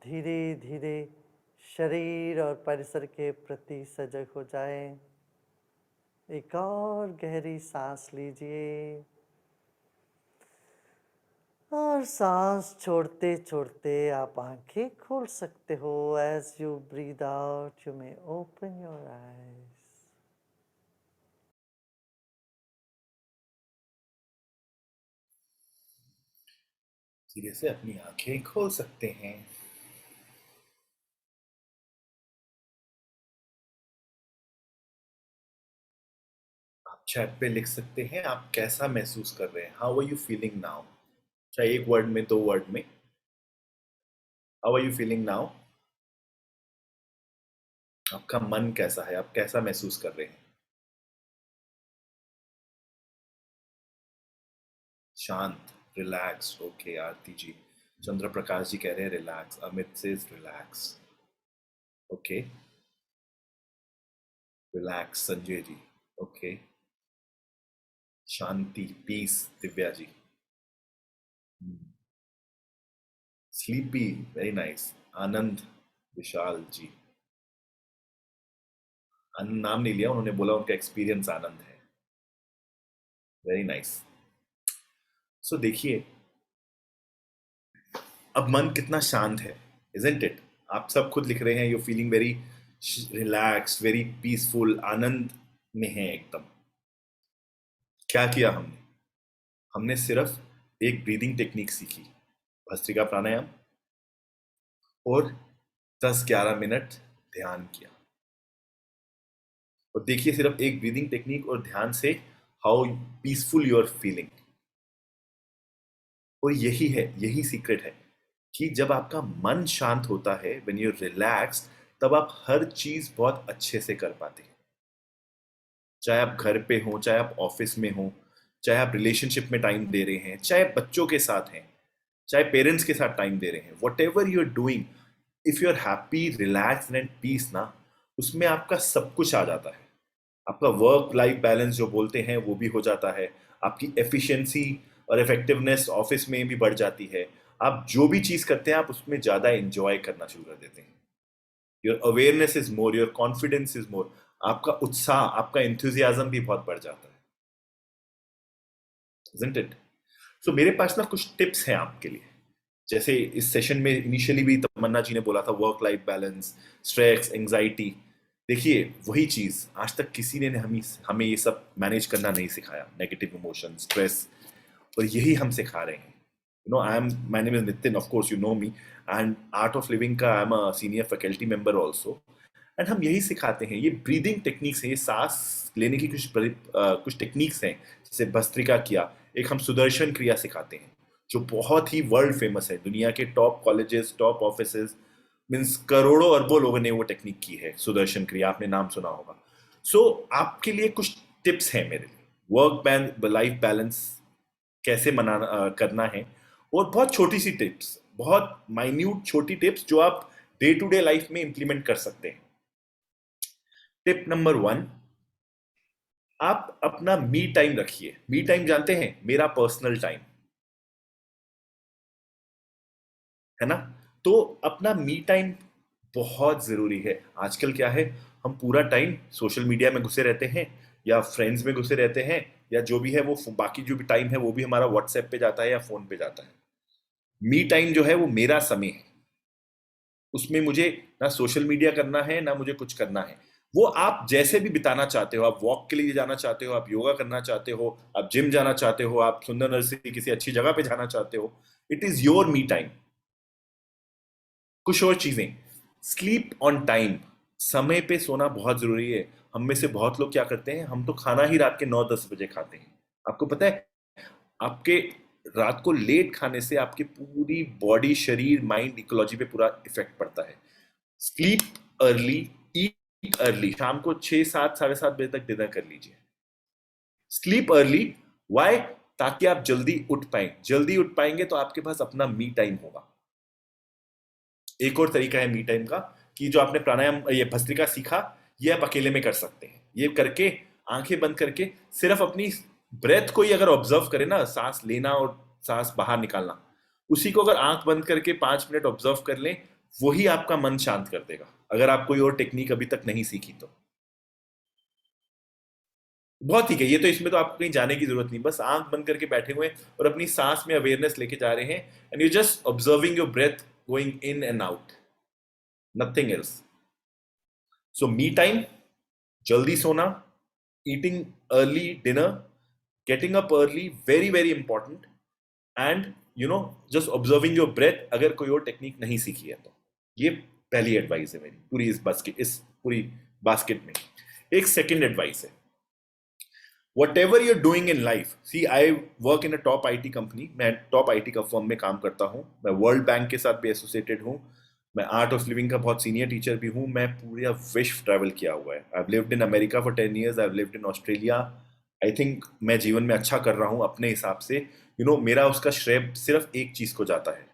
धीरे धीरे शरीर और परिसर के प्रति सजग हो जाएं। एक और गहरी सांस लीजिए और सांस छोड़ते छोड़ते आप आंखें खोल सकते हो। As you breathe out, you may open your eyes. धीरे से अपनी आंखें खोल सकते हैं। आप चैट पे लिख सकते हैं आप कैसा महसूस कर रहे हैं। How are you feeling now? चाहे एक वर्ड में, दो वर्ड में। How are you feeling now? आपका मन कैसा है? आप कैसा महसूस कर रहे हैं? शांत, रिलैक्स। ओके आरती जी, चंद्र प्रकाश जी कह रहे हैं रिलैक्स, अमित से relax. Okay, relax Sanjay ji. Okay, शांति, peace Divya ji. Sleepy, very nice. Anand Vishal ji, Anand नाम नहीं लिया उन्होंने, बोला उनका एक्सपीरियंस आनंद है। Very nice. सो देखिए अब मन कितना शांत है, इजंट इट? आप सब खुद लिख रहे हैं you feeling very relaxed, very peaceful, आनंद में है एकदम। क्या किया हमने? हमने सिर्फ एक ब्रीदिंग टेक्निक सीखी, भस्त्रिका प्राणायाम, और 10-11 मिनट ध्यान किया। और देखिए सिर्फ एक ब्रीदिंग टेक्निक और ध्यान से how peaceful you are feeling. और यही है, यही सीक्रेट है कि जब आपका मन शांत होता है, व्हेन यू रिलैक्स, तब आप हर चीज बहुत अच्छे से कर पाते हैं। चाहे आप घर पे हो, चाहे आप ऑफिस में हो, चाहे आप रिलेशनशिप में टाइम दे रहे हैं, चाहे बच्चों के साथ हैं, चाहे पेरेंट्स के साथ टाइम दे रहे हैं, whatever you are doing, if you are happy, relax and peace ना, उसमें आपका सब कुछ आ जाता है। आपका वर्क लाइफ बैलेंस जो बोलते हैं वो भी हो जाता है, आपकी एफिशिएंसी और इफेक्टिवनेस ऑफिस में भी बढ़ जाती है। आप जो भी चीज करते हैं आप उसमें ज्यादा एंजॉय करना शुरू कर देते हैं। Your awareness is more, your confidence is more, आपका उत्साह, आपका इंथुजियाज्म भी बहुत बढ़ जाता है, isn't it? So मेरे पास ना कुछ टिप्स हैं आपके लिए। जैसे इस सेशन में इनिशियली भी तमन्ना जी ने बोला था work life balance, stress, anxiety. देखिए वही चीज आज तक किसी ने हमें हमें ये सब मैनेज करना नहीं सिखाया, नेगेटिव इमोशन, स्ट्रेस, और यही हम सिखा रहे हैं। You know, I am, my name is Nitin, of course you know me, and Art of Living का I am a senior faculty member also. And हम यही सिखाते हैं, ये ब्रीदिंग टेक्निक्स हैं, ये सांस लेने की कुछ टेक्निक्स हैं, जैसे भस्त्रिका किया, एक हम सुदर्शन क्रिया सिखाते हैं जो बहुत ही वर्ल्ड फेमस है, दुनिया के top colleges, top offices, means करोड़ों अरबों लोगों ने वो टेक्निक की है, सुदर्शन क्रिया, आपने नाम सुना होगा। सो आपके लिए कुछ टिप्स हैं मेरे लिए, वर्क लाइफ बैलेंस कैसे करना है, और बहुत छोटी सी टिप्स, बहुत माइन्यूट छोटी टिप्स जो आप डे टू डे लाइफ में इंप्लीमेंट कर सकते हैं। टिप नंबर 1, आप अपना मी टाइम रखिए। मी टाइम जानते हैं, मेरा पर्सनल टाइम, है ना? तो अपना मी टाइम बहुत जरूरी है। आजकल क्या है, हम पूरा टाइम सोशल मीडिया में घुसे रहते हैं, या फ्रेंड्स में घुसे रहते हैं, या जो भी है वो बाकी जो भी टाइम है वो भी हमारा व्हाट्सएप पे जाता है या फोन पे जाता है। मी टाइम जो है वो मेरा समय है, उसमें मुझे ना सोशल मीडिया करना है ना मुझे कुछ करना है। वो आप जैसे भी बिताना चाहते हो, आप वॉक के लिए जाना चाहते हो, आप योगा करना चाहते हो, आप जिम जाना चाहते हो, आप सुंदर नर्सरी किसी अच्छी जगह पे जाना चाहते हो, it is your me time. कुछ और चीजें, स्लीप ऑन टाइम, समय पे सोना बहुत जरूरी है। हम में से बहुत लोग क्या करते हैं, हम तो खाना ही रात के 9-10 बजे खाते हैं। आपको पता है, आपके रात को लेट खाने से आपकी पूरी बॉडी, शरीर, माइंड, इकोलॉजी पे पूरा इफेक्ट पड़ता है। स्लीप अर्ली, ईट अर्ली, शाम को 6-7, 7:30 बजे तक डिनर कर लीजिए। Sleep early, why? ताकि आप जल्दी उठ पाए। जल्दी उठ पाएंगे तो आपके पास अपना मी टाइम होगा। एक और तरीका है मी टाइम का, कि जो आपने प्राणायाम, ये भस्त्रिका सीखा, ये आप अकेले में कर सकते हैं। ये करके, आंखें बंद करके, सिर्फ अपनी ब्रेथ को ही अगर ऑब्जर्व करें ना, सांस लेना और सांस बाहर निकालना, उसी को अगर आंख बंद करके 5 मिनट ऑब्जर्व कर लें, वही आपका मन शांत कर देगा, अगर आप कोई और टेक्निक अभी तक नहीं सीखी तो। बहुत ठीक है, ये तो, इसमें तो आपको कहीं जाने की जरूरत नहीं, बस आंख बंद करके बैठे हुए और अपनी सांस में अवेयरनेस लेके जा रहे हैं, and you just observing your breath going in and out, nothing else. So me time, जल्दी सोना, eating early dinner, getting up early, very very important, and you know just observing your breath, अगर कोई और technique नहीं सीखी है तो। ये पहली एडवाइस है मेरी पूरी इस पूरी बास्केट में। एक सेकंड एडवाइस है, whatever you're doing in life, see I work in a top IT company, मैं टॉप IT का फर्म में काम करता हूँ, मैं वर्ल्ड बैंक के साथ भी एसोसिएटेड हूँ, मैं आर्ट ऑफ लिविंग का बहुत सीनियर टीचर भी हूँ, मैं पूरा विश्व ट्रैवल किया हुआ है। I have lived in America for 10 years, I have lived in Australia. I think मैं जीवन में अच्छा कर रहा हूँ अपने हिसाब से, मेरा उसका श्रेय सिर्फ एक चीज को जाता है,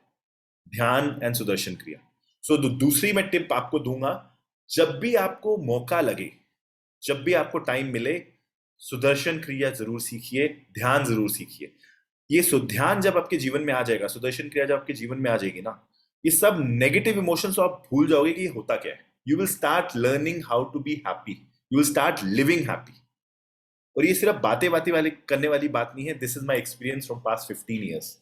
ध्यान एंड सुदर्शन क्रिया। सो दूसरी मैं टिप आपको दूंगा, जब भी आपको मौका लगे, जब भी आपको टाइम मिले, सुदर्शन क्रिया जरूर सीखिए, ध्यान जरूर सीखिए। ये ध्यान जब आपके जीवन में आ जाएगा, सुदर्शन क्रिया जब आपके जीवन में आ जाएगी ना, ये सब नेगेटिव इमोशंस आप भूल जाओगे कि ये होता क्या है। You will start learning how to be happy, you will start living happy. और ये सिर्फ बातें बातें वाले करने वाली बात नहीं है, this is my experience from past 15 years.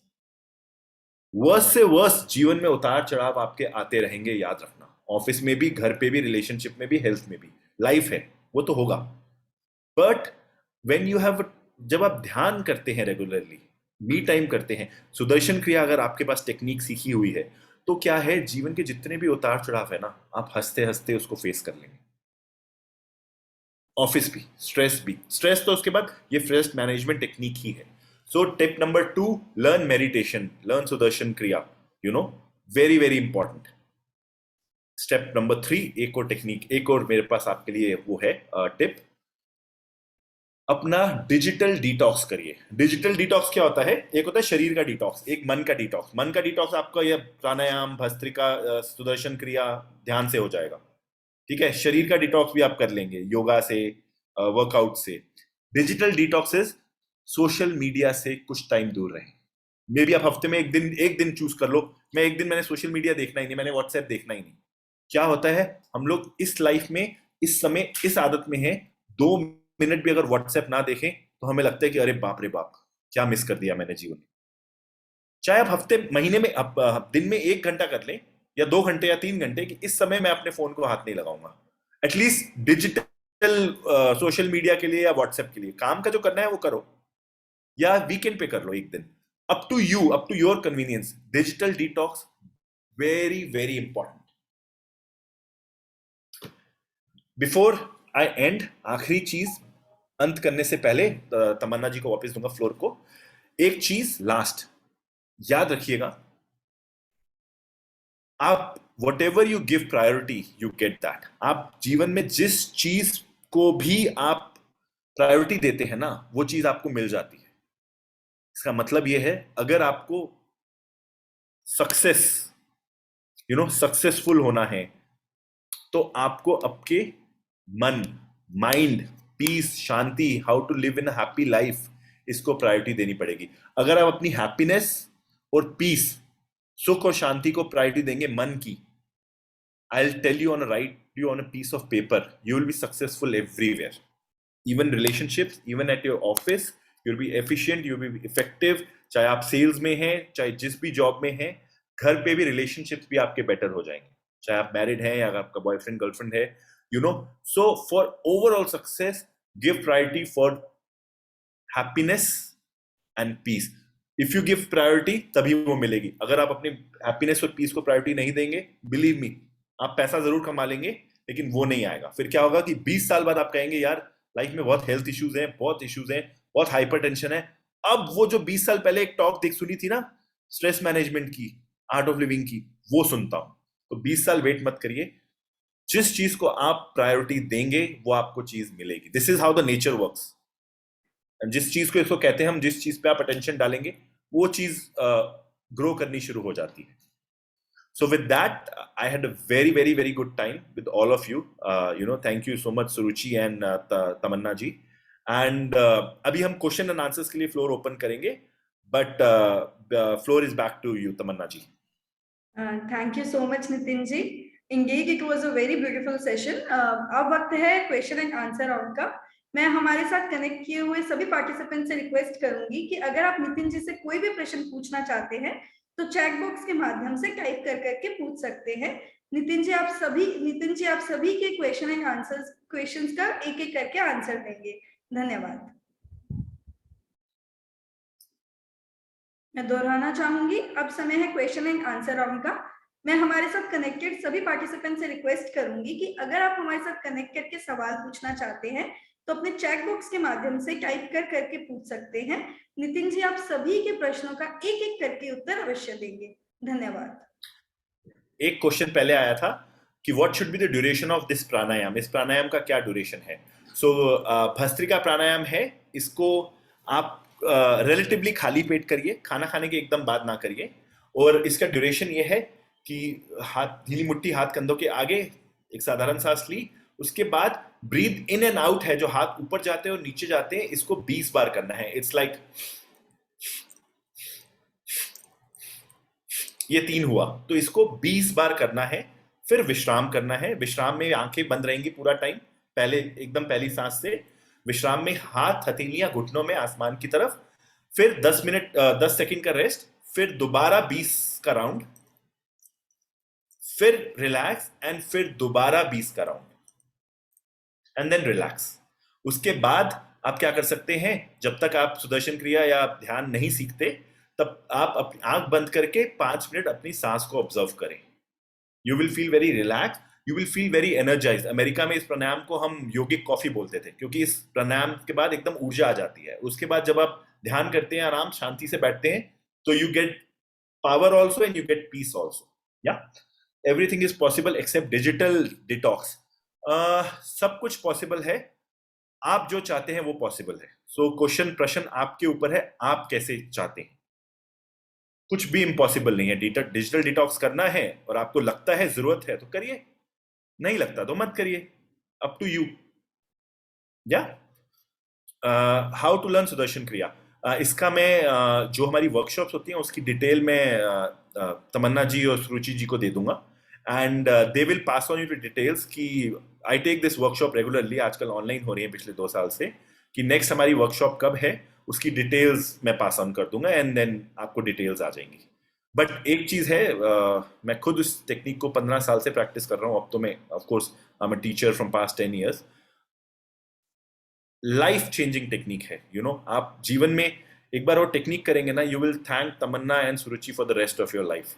Worse से वर्स जीवन में उतार चढ़ाव आपके आते रहेंगे, याद रखना। ऑफिस में भी, घर पे भी, रिलेशनशिप में भी, हेल्थ में भी, लाइफ है, वो तो होगा। बट वेन यू हैव, जब आप ध्यान करते हैं रेगुलरली, मी टाइम करते हैं, सुदर्शन क्रिया अगर आपके पास टेक्निक सीखी हुई है, तो क्या है, जीवन के जितने भी उतार चढ़ाव है ना, आप हंसते हंसते उसको फेस कर लेंगे। ऑफिस भी, स्ट्रेस तो उसके बाद ये स्ट्रेस मैनेजमेंट टेक्निक ही है। So tip number 2, learn meditation, learn Sudarshan Kriya, very very important. Step number 3, एक और टेक्निक, एक और मेरे पास आपके लिए वो है टिप, अपना डिजिटल डिटॉक्स करिए। डिजिटल डिटॉक्स क्या होता है? एक होता है शरीर का डिटॉक्स, एक मन का डिटॉक्स। मन का डिटॉक्स आपका ये प्राणायाम, भस्त्रिका, सुदर्शन क्रिया, ध्यान से हो जाएगा, ठीक है। शरीर का डिटॉक्स भी आप कर लेंगे योगा से, वर्कआउट से। Digital detox is social media से कुछ टाइम दूर रहें। मे बी आप हफ्ते में एक दिन चूज कर लो, मैं एक दिन मैंने सोशल मीडिया देखना ही नहीं, मैंने व्हाट्सएप देखना ही नहीं। क्या होता है, हम लोग इस लाइफ में, इस समय, इस आदत में है, 2 मिनट भी अगर व्हाट्सएप ना देखें तो हमें लगता है कि अरे बाप रे बाप, क्या मिस कर दिया मैंने जीवन में। चाहे आप महीने में, दिन में 1 घंटा कर लें, या 2 घंटे या 3 घंटे, कि इस समय मैं अपने फोन को हाथ नहीं लगाऊंगा। एटलीस्ट डिजिटल सोशल मीडिया के लिए या व्हाट्सएप के लिए, काम का जो करना है वो करो, या वीकेंड पे कर लो एक दिन, up to you, up to your convenience. Digital detox very very important. Before I end, आखिरी चीज, अंत करने से पहले तमन्ना जी को वापस दूंगा फ्लोर को। एक चीज लास्ट याद रखिएगा, आप what ever you give priority you get that. आप जीवन में जिस चीज को भी आप प्रायोरिटी देते हैं ना, वो चीज आपको मिल जाती है। इसका मतलब यह है, अगर आपको सक्सेसफुल होना है, तो आपको आपके मन, माइंड, पीस, शांति, how to live in a happy life, इसको प्रायोरिटी देनी पड़ेगी। अगर आप अपनी हैप्पीनेस और पीस, सुख और शांति को प्रायोरिटी देंगे, मन की, I'll tell you write you on a piece of paper, you will be successful everywhere, even relationships, even at your office, you'll be efficient, you'll be effective। चाहे आप सेल्स में हैं, चाहे जिस भी जॉब में हैं, घर पे भी रिलेशनशिप्स भी आपके बेटर हो जाएंगे, चाहे आप मैरिड हैं या आपका बॉयफ्रेंड गर्लफ्रेंड है, so for overall success, give priority for happiness and peace। if you give priority, तभी वो मिलेगी। अगर आप अपने हैप्पीनेस और पीस को प्रायोरिटी नहीं देंगे, बिलीव मी, आप पैसा जरूर कमा लेंगे, लेकिन वो नहीं आएगा। फिर क्या होगा कि 20 साल बाद आप कहेंगे, यार लाइफ में बहुत हेल्थ इश्यूज हैं, बहुत हाइपरटेंशन है। अब वो जो 20 साल पहले एक टॉक सुनी थी ना, स्ट्रेस मैनेजमेंट की, आर्ट ऑफ लिविंग की, वो सुनता हूं। तो 20 साल वेट मत करिए, जिस चीज को आप प्रायोरिटी देंगे वो आपको चीज मिलेगी। This is how the nature works. जिस चीज को, इसको कहते हैं हम, जिस चीज पे आप अटेंशन डालेंगे वो चीज ग्रो करनी शुरू हो जाती है। So with that, I had a very, very, very good time with all of you. Thank you so much, Suruchi and Tamanna ji. And अभी हम क्वेश्चन एंड आंसर्स के लिए फ्लोर ओपन करेंगे, but floor is back to you, Tamanna ji. Thank you so much Nitin ji. Engage, it was a very beautiful session. अब वक्त है question and answer round का। मैं हमारे साथ कनेक्ट किए हुए सभी पार्टिसिपेंट से रिक्वेस्ट करूंगी कि अगर आप नितिन जी से कोई भी प्रश्न पूछना चाहते हैं तो चैट बॉक्स के माध्यम से टाइप कर करके पूछ सकते हैं। नितिन जी आप सभी के क्वेश्चन एंड आंसर्स, क्वेश्चंस का एक एक करके आंसर देंगे। धन्यवाद। मैं दोहराना चाहूंगी, अब समय है क्वेश्चन एंड आंसर राउंड का। मैं हमारे साथ कनेक्टेड सभी पार्टिसिपेंट से रिक्वेस्ट करूंगी कि अगर आप हमारे साथ कनेक्ट करके सवाल पूछना चाहते हैं तो अपने चैट बॉक्स के माध्यम से टाइप कर करके पूछ सकते हैं। नितिन जी आप सभी के प्रश्नों का एक एक करके उत्तर अवश्य देंगे। धन्यवाद। एक क्वेश्चन पहले आया था कि what should be the duration of this pranayama, इस प्राणायाम का क्या ड्यूरेशन है। सो भस्त्रिका प्राणायाम है, इसको आप रिलेटिवली खाली पेट करिए, खाना खाने के एकदम बाद ना करिए। और इसका ड्यूरेशन ये है कि हाथ ढीली मुट्ठी हाथ कंधों के आगे, एक साधारण सांस ली, उसके बाद ब्रीथ इन एंड आउट है, जो हाथ ऊपर जाते हैं और नीचे जाते हैं, इसको 20 बार करना है। इट्स लाइक ये 3 हुआ, तो इसको 20 बार करना है। फिर विश्राम करना है। विश्राम में आंखें बंद रहेंगी पूरा टाइम, पहले एकदम पहली सांस से। विश्राम में हाथ हथेलियां घुटनों में आसमान की तरफ। फिर 10 सेकंड का रेस्ट। फिर दोबारा 20 का राउंड। फिर रिलैक्स एंड फिर दोबारा 20 का राउंड एंड देन रिलैक्स। उसके बाद आप क्या कर सकते हैं, जब तक आप सुदर्शन क्रिया या ध्यान नहीं सीखते, तब आप अपनी आंख बंद करके 5 मिनट अपनी सांस को ऑब्जर्व करें। You will feel very relax, you will feel very energize. America में इस प्राणायाम को हम योगिक कॉफी बोलते थे, क्योंकि इस प्राणायाम के बाद एकदम ऊर्जा आ जाती है। उसके बाद जब आप ध्यान करते हैं, आराम शांति से बैठते हैं, तो you get power also and you get peace also. Yeah everything is possible except digital detox. सब कुछ पॉसिबल है, आप जो चाहते हैं वो पॉसिबल है। सो प्रश्न आपके ऊपर है, आप कैसे चाहते हैं। कुछ भी इम्पॉसिबल नहीं है। डिजिटल डिटॉक्स करना है और आपको लगता है जरूरत है तो करिए, नहीं लगता तो मत करिए, अप टू यू। या हाउ टू लर्न सुदर्शन क्रिया, इसका मैं जो हमारी वर्कशॉप्स होती हैं उसकी डिटेल में तमन्ना जी और सुरुचि जी को दे दूंगा, and they will pass on you to details कि I take this workshop regularly. आजकल ऑनलाइन हो रही है पिछले 2 साल से, कि नेक्स्ट हमारी वर्कशॉप कब है उसकी डिटेल्स मैं पास ऑन कर दूंगा, एंड देन आपको डिटेल्स आ जाएंगी। बट एक चीज है, मैं खुद उस टेक्निक को 15 साल से प्रैक्टिस कर रहा हूँ। अब तो मैं of course I am a teacher from past 10 years. Life changing technique है, आप जीवन में एक बार वो टेक्निक करेंगे ना, you will thank Tamanna and Suruchi for the rest of your life,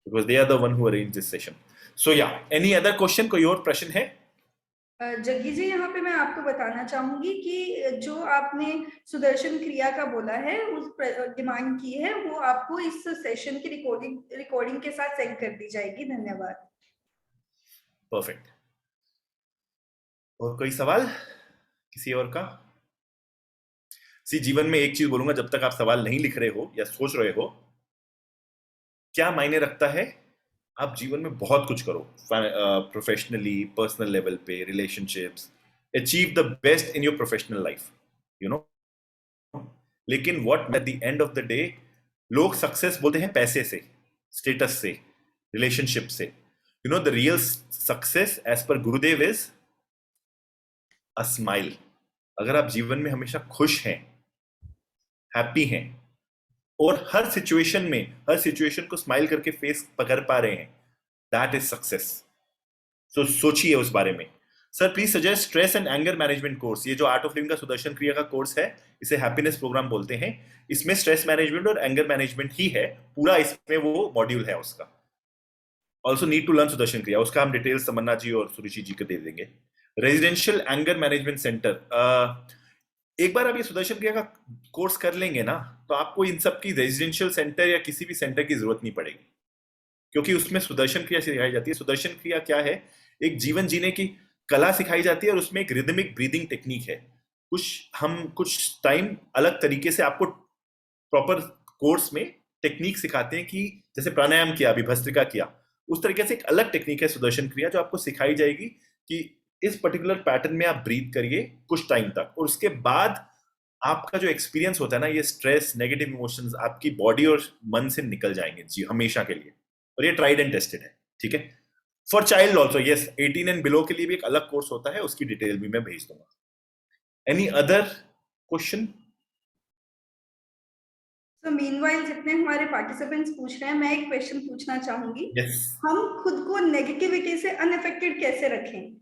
because they are the one who arrange this session. So yeah, any other question, कोई और प्रश्न है? जग्गी जी, यहाँ पे मैं आपको बताना चाहूंगी कि जो आपने सुदर्शन क्रिया का बोला है, उस डिमांड की है, वो आपको इस सेशन की रिकॉर्डिंग के साथ सेंड कर दी जाएगी। धन्यवाद। परफेक्ट। और कोई सवाल किसी और का? जीवन में एक चीज बोलूंगा, जब तक आप सवाल नहीं लिख रहे हो या सोच रहे हो, क्या मायने रखता है, आप जीवन में बहुत कुछ करो, प्रोफेशनली, पर्सनल लेवल पे, relationships, achieve the best in your professional life, लेकिन what at the end of the day, लोग सक्सेस बोलते हैं पैसे से, स्टेटस से, रिलेशनशिप से। The real success as per Gurudev is a smile. अगर आप जीवन में हमेशा खुश हैं, हैप्पी हैं, और हर सिचुएशन को स्माइल करके फेस पकड़ पा रहे हैं, दैट इज सक्सेस। सो सोचिए उस बारे में। Sir please suggest stress and anger management course. ये जो आर्ट ऑफ लिविंग का सुदर्शन क्रिया का कोर्स है, इसे हैप्पीनेस प्रोग्राम बोलते हैं। इसमें स्ट्रेस मैनेजमेंट और एंगर मैनेजमेंट ही है पूरा, इसमें वो मॉड्यूल है उसका। Also need to learn Sudarshan Kriya, उसका हम डिटेल्स तमन्ना जी और सुरुचि जी को दे देंगे। रेजिडेंशियल एंगर मैनेजमेंट सेंटर, एक बार आप ये सुदर्शन क्रिया का कोर्स कर लेंगे ना, तो आपको इन सब की रेजिडेंशियल सेंटर या किसी भी सेंटर की जरूरत नहीं पड़ेगी, क्योंकि उसमें सुदर्शन क्रिया सिखाई जाती है। सुदर्शन क्रिया क्या है, एक जीवन जीने की कला सिखाई जाती है, और उसमें एक रिदमिक ब्रीदिंग टेक्निक है। हम कुछ टाइम अलग तरीके से आपको प्रॉपर कोर्स में टेक्निक सिखाते हैं, कि जैसे प्राणायाम किया, अभी भस्त्रिका किया, उस तरीके से एक अलग टेक्निक है सुदर्शन क्रिया, जो आपको सिखाई जाएगी कि इस पर्टिकुलर पैटर्न में आप ब्रीथ करिए कुछ टाइम तक, और उसके बाद आपका जो एक्सपीरियंस होता है ना, ये स्ट्रेस, नेगेटिव इमोशंस आपकी बॉडी और मन से निकल जाएंगे जी, हमेशा के लिए। और ये ट्राइड एंड टेस्टेड है, ठीक है। For child also, yes, 18 and below के लिए भी एक अलग कोर्स होता है, उसकी डिटेल भी मैं भेज दूंगा। Any other question? तो मीनवाइल जितने हमारे पार्टिसिपेंट्स पूछ रहे हैं, मैं एक क्वेश्चन पूछना चाहूंगी। yes. हम खुद को नेगेटिविटी से अनअफेक्टेड कैसे रखें?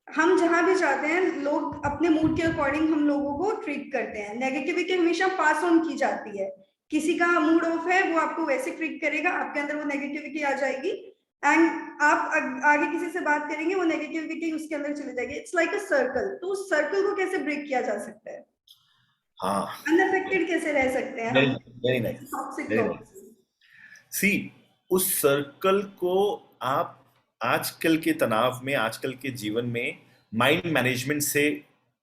हम जहां भी जाते हैं, लोग अपने मूड के अकॉर्डिंग हम लोगों को ट्रीट करते हैं। नेगेटिविटी हमेशा पास ऑन की जाती है। किसी का मूड ऑफ है, वो आपको वैसे ट्रीट करेगा, आपके अंदर वो नेगेटिविटी आ जाएगी, एंड आप आगे किसी से बात करेंगे, वो नेगेटिविटी उसके अंदर चली जाएगी। It's like a circle. तो उस सर्कल को कैसे ब्रेक किया जा सकता है? हाँ, अनअफेक्टेड कैसे रह सकते हैं? Very nice. सी, उस सर्कल को आप आजकल के तनाव में, आजकल के जीवन में माइंड मैनेजमेंट से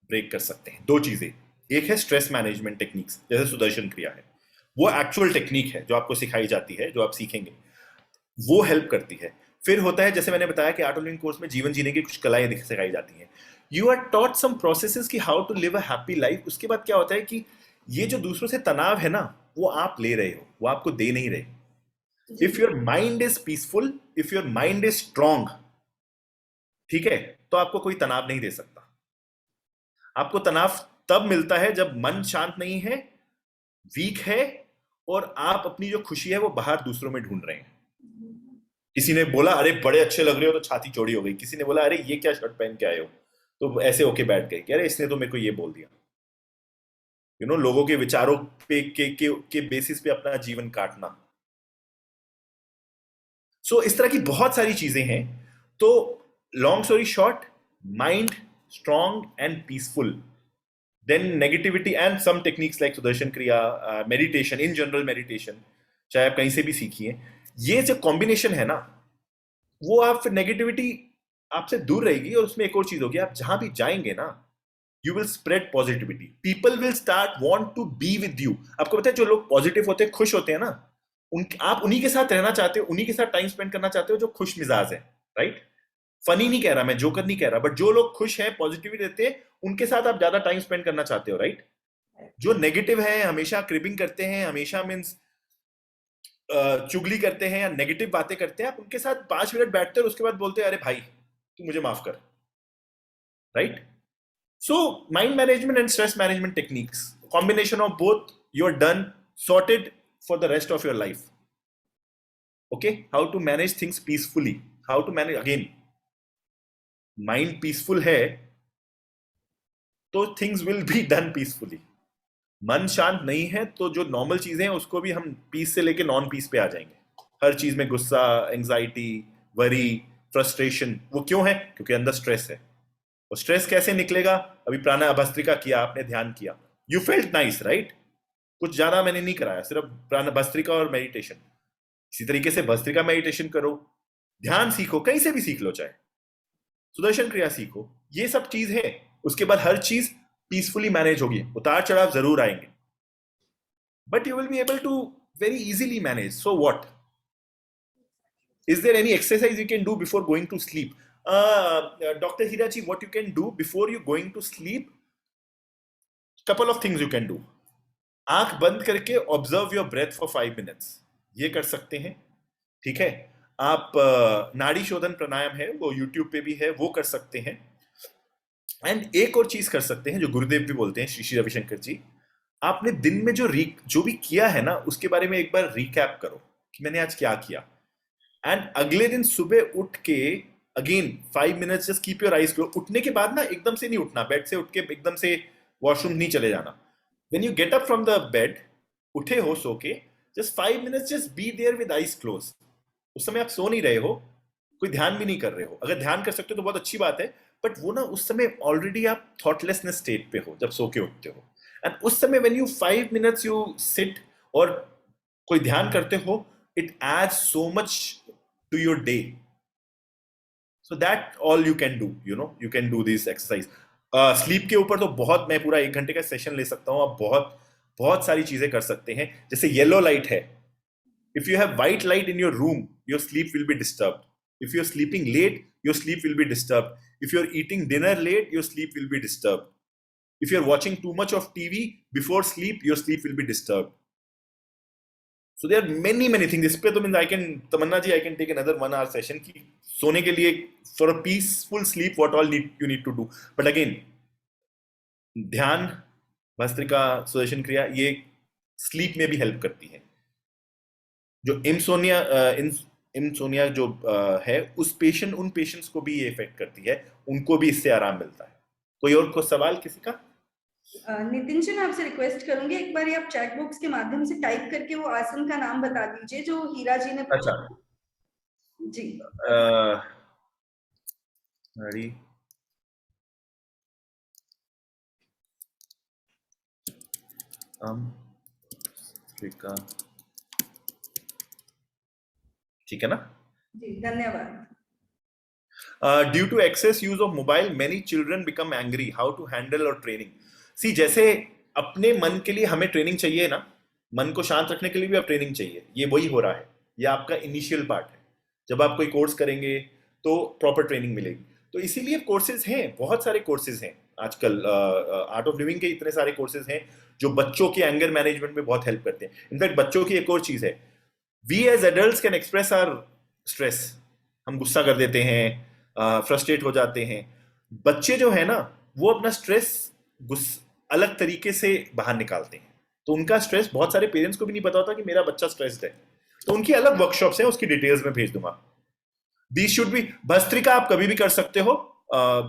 ब्रेक कर सकते हैं। 2 चीजें। एक है स्ट्रेस मैनेजमेंट टेक्निक्स, जैसे सुदर्शन क्रिया है, वो एक्चुअल टेक्निक है जो आपको सिखाई जाती है, जो आप सीखेंगे, वो हेल्प करती है। फिर होता है, जैसे मैंने बताया कि आर्ट ऑफ लिविंग कोर्स में जीवन जीने की कुछ कलाएं सिखाई जाती हैं। You are taught some processes कि how to live a happy life. उसके बाद क्या होता है कि ये जो दूसरों से तनाव है ना, वो आप ले रहे हो, वो आपको दे नहीं रहे। If your mind is peaceful, if your mind is strong, ठीक है, तो आपको कोई तनाव नहीं दे सकता। आपको तनाव तब मिलता है जब मन शांत नहीं है, वीक है, और आप अपनी जो खुशी है वो बाहर दूसरों में ढूंढ रहे हैं। किसी ने बोला अरे बड़े अच्छे लग रहे हो, तो छाती चौड़ी हो गई। किसी ने बोला अरे ये क्या शर्ट पहन के आए हो, तो ऐसे होके बैठ गए कि अरे इसने तो मेरे को ये बोल दिया। लोगों के विचारों पे के बेसिस पे अपना जीवन काटना। सो इस तरह की बहुत सारी चीजें हैं। तो long story short, mind strong and peaceful, then negativity and some techniques like Sudarshan क्रिया, meditation, in general meditation, चाहे आप कहीं से भी सीखिए, ये जो कॉम्बिनेशन है ना, वो आप फिर नेगेटिविटी आपसे दूर रहेगी। और उसमें एक और चीज होगी, आप जहां भी जाएंगे ना, you will spread positivity, people will start want to be with you. आपको पता है जो लोग पॉजिटिव होते हैं, खुश होते हैं ना, आप उन्हीं के साथ रहना चाहते हो, उन्हीं के साथ टाइम स्पेंड करना चाहते हो जो खुश मिजाज है, राइट? फनी नहीं कह रहा मैं, जोकर नहीं कह रहा, बट जो लोग खुश हैं, पॉजिटिविटी देते हैं, उनके साथ आप ज्यादा टाइम स्पेंड करना चाहते हो, राइट? जो नेगेटिव है, हमेशा क्रिपिंग करते हैं, हमेशा मीन्स चुगली करते हैं या नेगेटिव बातें करते हैं, आप उनके साथ 5 मिनट बैठते हो, उसके बाद बोलते हैं अरे भाई तू मुझे माफ कर, right? So mind management and stress management techniques, combination of both, you are done, sorted for the rest of your life. Okay, how to manage things peacefully, how to manage, again mind peaceful है तो things will be done peacefully. मन शांत नहीं है तो जो normal चीजें हैं उसको भी हम पीस से लेके नॉन पीस पे आ जाएंगे। हर चीज में गुस्सा, एंजाइटी, वरी, फ्रस्ट्रेशन, वो क्यों है? क्योंकि अंदर स्ट्रेस है। और स्ट्रेस कैसे निकलेगा? अभी प्राणायाम भस्त्रिका किया आपने, ध्यान किया, यू फेल्ट नाइस, राइट? कुछ ज्यादा मैंने नहीं कराया, सिर्फ प्राणायाम भस्त्रिका और मेडिटेशन। इसी तरीके से भस्त्रिका मेडिटेशन करो, ध्यान सीखो, कहीं से भी सीख लो, चाहे सुदर्शन क्रिया सीखो, ये सब चीज है। उसके बाद हर चीज पीसफुली मैनेज होगी। उतार चढ़ाव जरूर आएंगे, but you will be able to very easily manage. So what is there any exercise you can do before going to sleep? Dr. Hirachi, what you can do before you going to sleep? Couple of things you can do. आंख बंद करके observe your breath for 5 minutes, ये कर सकते हैं, ठीक है? आप नाड़ी शोधन प्राणायाम है, वो यूट्यूब पे भी है, वो कर सकते हैं। एंड एक और चीज कर सकते हैं जो गुरुदेव भी बोलते हैं, श्री श्री रविशंकर जी, आपने दिन में जो भी किया है ना, उसके बारे में एक बार रिकैप करो कि मैंने आज क्या किया। एंड अगले दिन सुबह उठ के again 5 minutes just keep your eyes close. उठने के बाद ना एकदम से नहीं उठना, बेड से उठ के एकदम से वॉशरूम नहीं चले जाना। When you get up from the bed, उठे हो सो के, just 5 minutes just be there with eyes close. उस समय आप सो नहीं रहे हो, कोई ध्यान भी नहीं कर रहे हो। अगर ध्यान कर सकते हो तो बहुत अच्छी बात है, बट वो ना उस समय ऑलरेडी आप थॉटलेसनेस स्टेट पे हो जब सो के उठते हो। एंड उस समय when you 5 minutes you sit और कोई ध्यान करते हो, it adds so much to your day. So that all you can do, you can do this exercise. Sleep के ऊपर तो बहुत, मैं पूरा 1 घंटे का सेशन ले सकता हूँ। आप बहुत बहुत सारी चीजें कर सकते हैं। जैसे येलो लाइट है, if you have white light in your room, your sleep will be disturbed. If you are sleeping late, your sleep will be disturbed. If you are eating dinner late, your sleep will be disturbed. If you are watching too much of TV before sleep, your sleep will be disturbed. So there are many things. इस पे तो तमन्ना जी, I can take another 1 hour session कि सोने के लिए for a peaceful sleep what all you need to do. But again, ध्यान, भस्त्रिका, सुदर्शन क्रिया, ये स्लीप में भी हेल्प करती है। जो इंसोनिया जो है, उन पेशेंट्स को भी ये इफेक्ट करती है, उनको भी इससे आराम मिलता है। कोई और को सवाल किसी का? नितिन जी, मैं आपसे रिक्वेस्ट करूंगी, एक बार आप चैट बॉक्स के माध्यम से टाइप करके वो आसन का नाम बता दीजिए जो हीरा जी ने पूछा। अच्छा जी, ठीक है ना? जी, धन्यवाद। Due to excess use of mobile, many children become angry. How to handle or training? See, जैसे अपने मन के लिए हमें ट्रेनिंग चाहिए ना, मन को शांत रखने के लिए भी अब ट्रेनिंग चाहिए। ये वही हो रहा है, ये आपका इनिशियल पार्ट है। जब आप कोई कोर्स करेंगे तो प्रॉपर ट्रेनिंग मिलेगी। तो इसीलिए कोर्सेज हैं, बहुत सारे कोर्सेज हैं आजकल। आर्ट ऑफ लिविंग के इतने सारे कोर्सेज हैं जो बच्चों के एंगर मैनेजमेंट में बहुत हेल्प करते हैं। इनफैक्ट बच्चों की एक और चीज है, we as adults can express our stress. हम गुस्सा कर देते हैं, फ्रस्ट्रेट हो जाते हैं। बच्चे जो है ना, वो अपना स्ट्रेस अलग तरीके से बाहर निकालते हैं। तो उनका स्ट्रेस बहुत सारे पेरेंट्स को भी नहीं पता होता कि मेरा बच्चा स्ट्रेस्ड है। तो उनकी अलग वर्कशॉप्स हैं, उसकी डिटेल्स में भेज दूंगा। दीज शुड बी भस्त्रिका आप कभी भी कर सकते हो।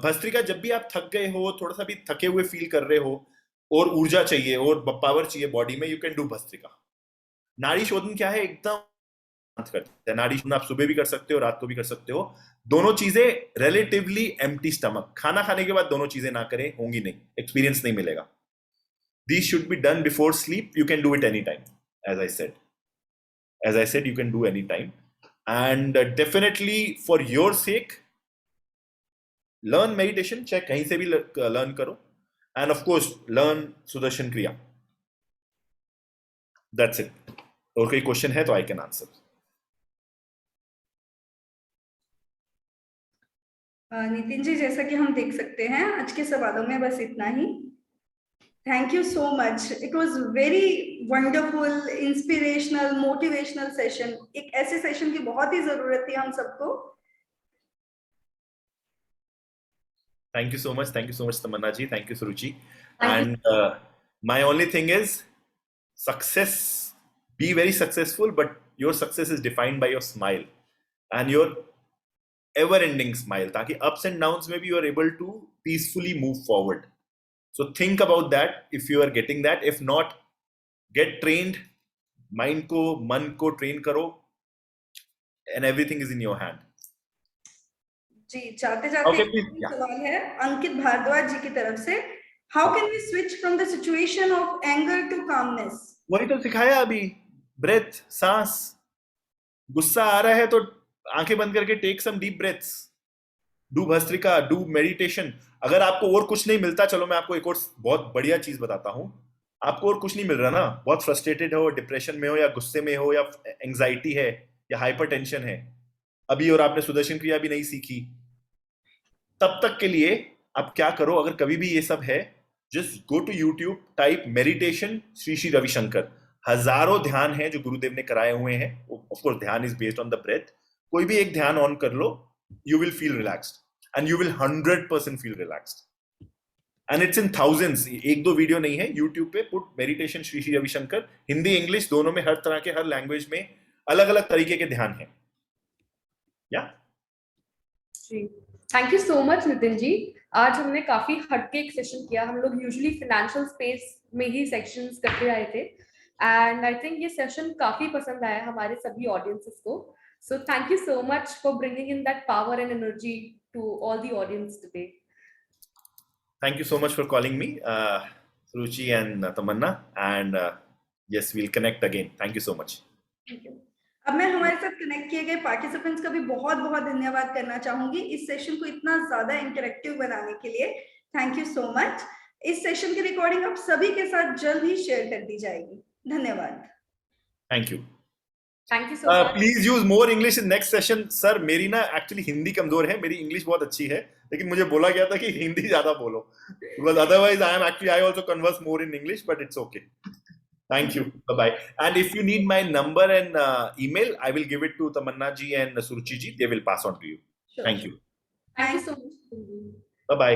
भस्त्रिका जब भी आप थक गए हो, थोड़ा सा भी थके हुए फील कर रहे हो और ऊर्जा चाहिए और पावर चाहिए बॉडी में, यू कैन डू भस्त्रिका। नाड़ी शोधन क्या है, एकदम करते हैं। नाड़ी शोधन आप सुबह भी कर सकते हो, रात को भी कर सकते हो। दोनों चीजें रिलेटिवली एम्प्टी स्टमक, खाना खाने के बाद दोनों चीजें ना करें, होंगी नहीं, एक्सपीरियंस नहीं मिलेगा। These should be done before sleep. You can do it anytime, as I said. As I said, you can do anytime. And definitely for your sake, learn meditation. चाहे कहीं से भी learn करो. And of course, learn Sudarshan Kriya. That's it. और कोई question है तो I can answer. Nitin ji, जैसा कि हम देख सकते हैं आज के सवालों में बस इतना ही। Thank you so much. It was very wonderful, inspirational, motivational session. एक ऐसे सेशन की बहुत ही जरूरत थी हम सबको। Thank you so much. Thank you so much, Tamanna ji. Thank you, Suruchi. And my only thing is success. Be very successful, but your success is defined by your smile and your ever-ending smile. ताकि ups and downs में भी you are able to peacefully move forward. So think about that if you are getting that. If not, get trained. Mind को, मन को train करो, and everything is in your hand. जी, जाते जाते Okay, एक सवाल है अंकित भारद्वाज जी की तरफ से। How can we switch from the situation of anger to calmness? वही तो सिखाया अभी, breath, सांस। गुस्सा आ रहा है तो आंखें बंद करके take some deep breaths. Do bhastrika, do meditation. अगर आपको और कुछ नहीं मिलता, चलो मैं आपको एक और बहुत बढ़िया चीज बताता हूं। आपको और कुछ नहीं मिल रहा ना, बहुत फ्रस्ट्रेटेड हो, डिप्रेशन में हो, या गुस्से में हो, या एंजाइटी है, या हाइपरटेंशन है अभी, और आपने सुदर्शन क्रिया भी नहीं सीखी, तब तक के लिए आप क्या करो, अगर कभी भी ये सब है, just go to YouTube, type meditation Shri Shri Ravishankar. हजारों ध्यान है जो गुरुदेव ने कराए हुए हैं। Of course dhyan is based on the breath. कोई भी एक ध्यान ऑन कर लो, you will feel relaxed and you will 100% feel relaxed, and it's in thousands. एक दो वीडियो नहीं है, YouTube पे put meditation Shri Shri Ravishankar, Hindi English दोनों में, हर तरह के, हर लैंग्वेज में अलग अलग तरीके के ध्यान हैं। Yeah thank you so much Nitin ji. आज हमने काफी हटके एक सेशन किया। हम लोग यूजुअली फाइनेंशियल स्पेस में ही सेक्शंस करते आए थे, एंड आई थिंक ये सेशन काफी पसंद आया हमारे सभी ऑडियंसेस को। So thank you so much for bringing in that power and energy to all the audience today. Thank you so much for calling me, Suruchi and Tamanna, and yes, we'll connect again. Thank you so much. Thank you. अब मैं हमारे साथ connect किए गए participants का भी बहुत बहुत धन्यवाद करना चाहूंगी इस सेशन को इतना ज्यादा इंटरेक्टिव बनाने के लिए। Thank you so much. इस सेशन की रिकॉर्डिंग आप सभी के साथ जल्द ही शेयर कर दी जाएगी। धन्यवाद। Thank you. Thank you so much. Please use more English in next session. Sir, मेरी ना एक्चुअली हिंदी कमजोर है, मेरी इंग्लिश बहुत अच्छी है, लेकिन मुझे बोला गया था कि हिंदी ज्यादा बोलो, because otherwise I also converse more in English, but it's okay. Thank you. Bye bye. And if you need my number and email, I will give it to Tamanna ji and Suruchi ji. They will pass on to you. Sure. Thank you. Thank you so much. Bye bye.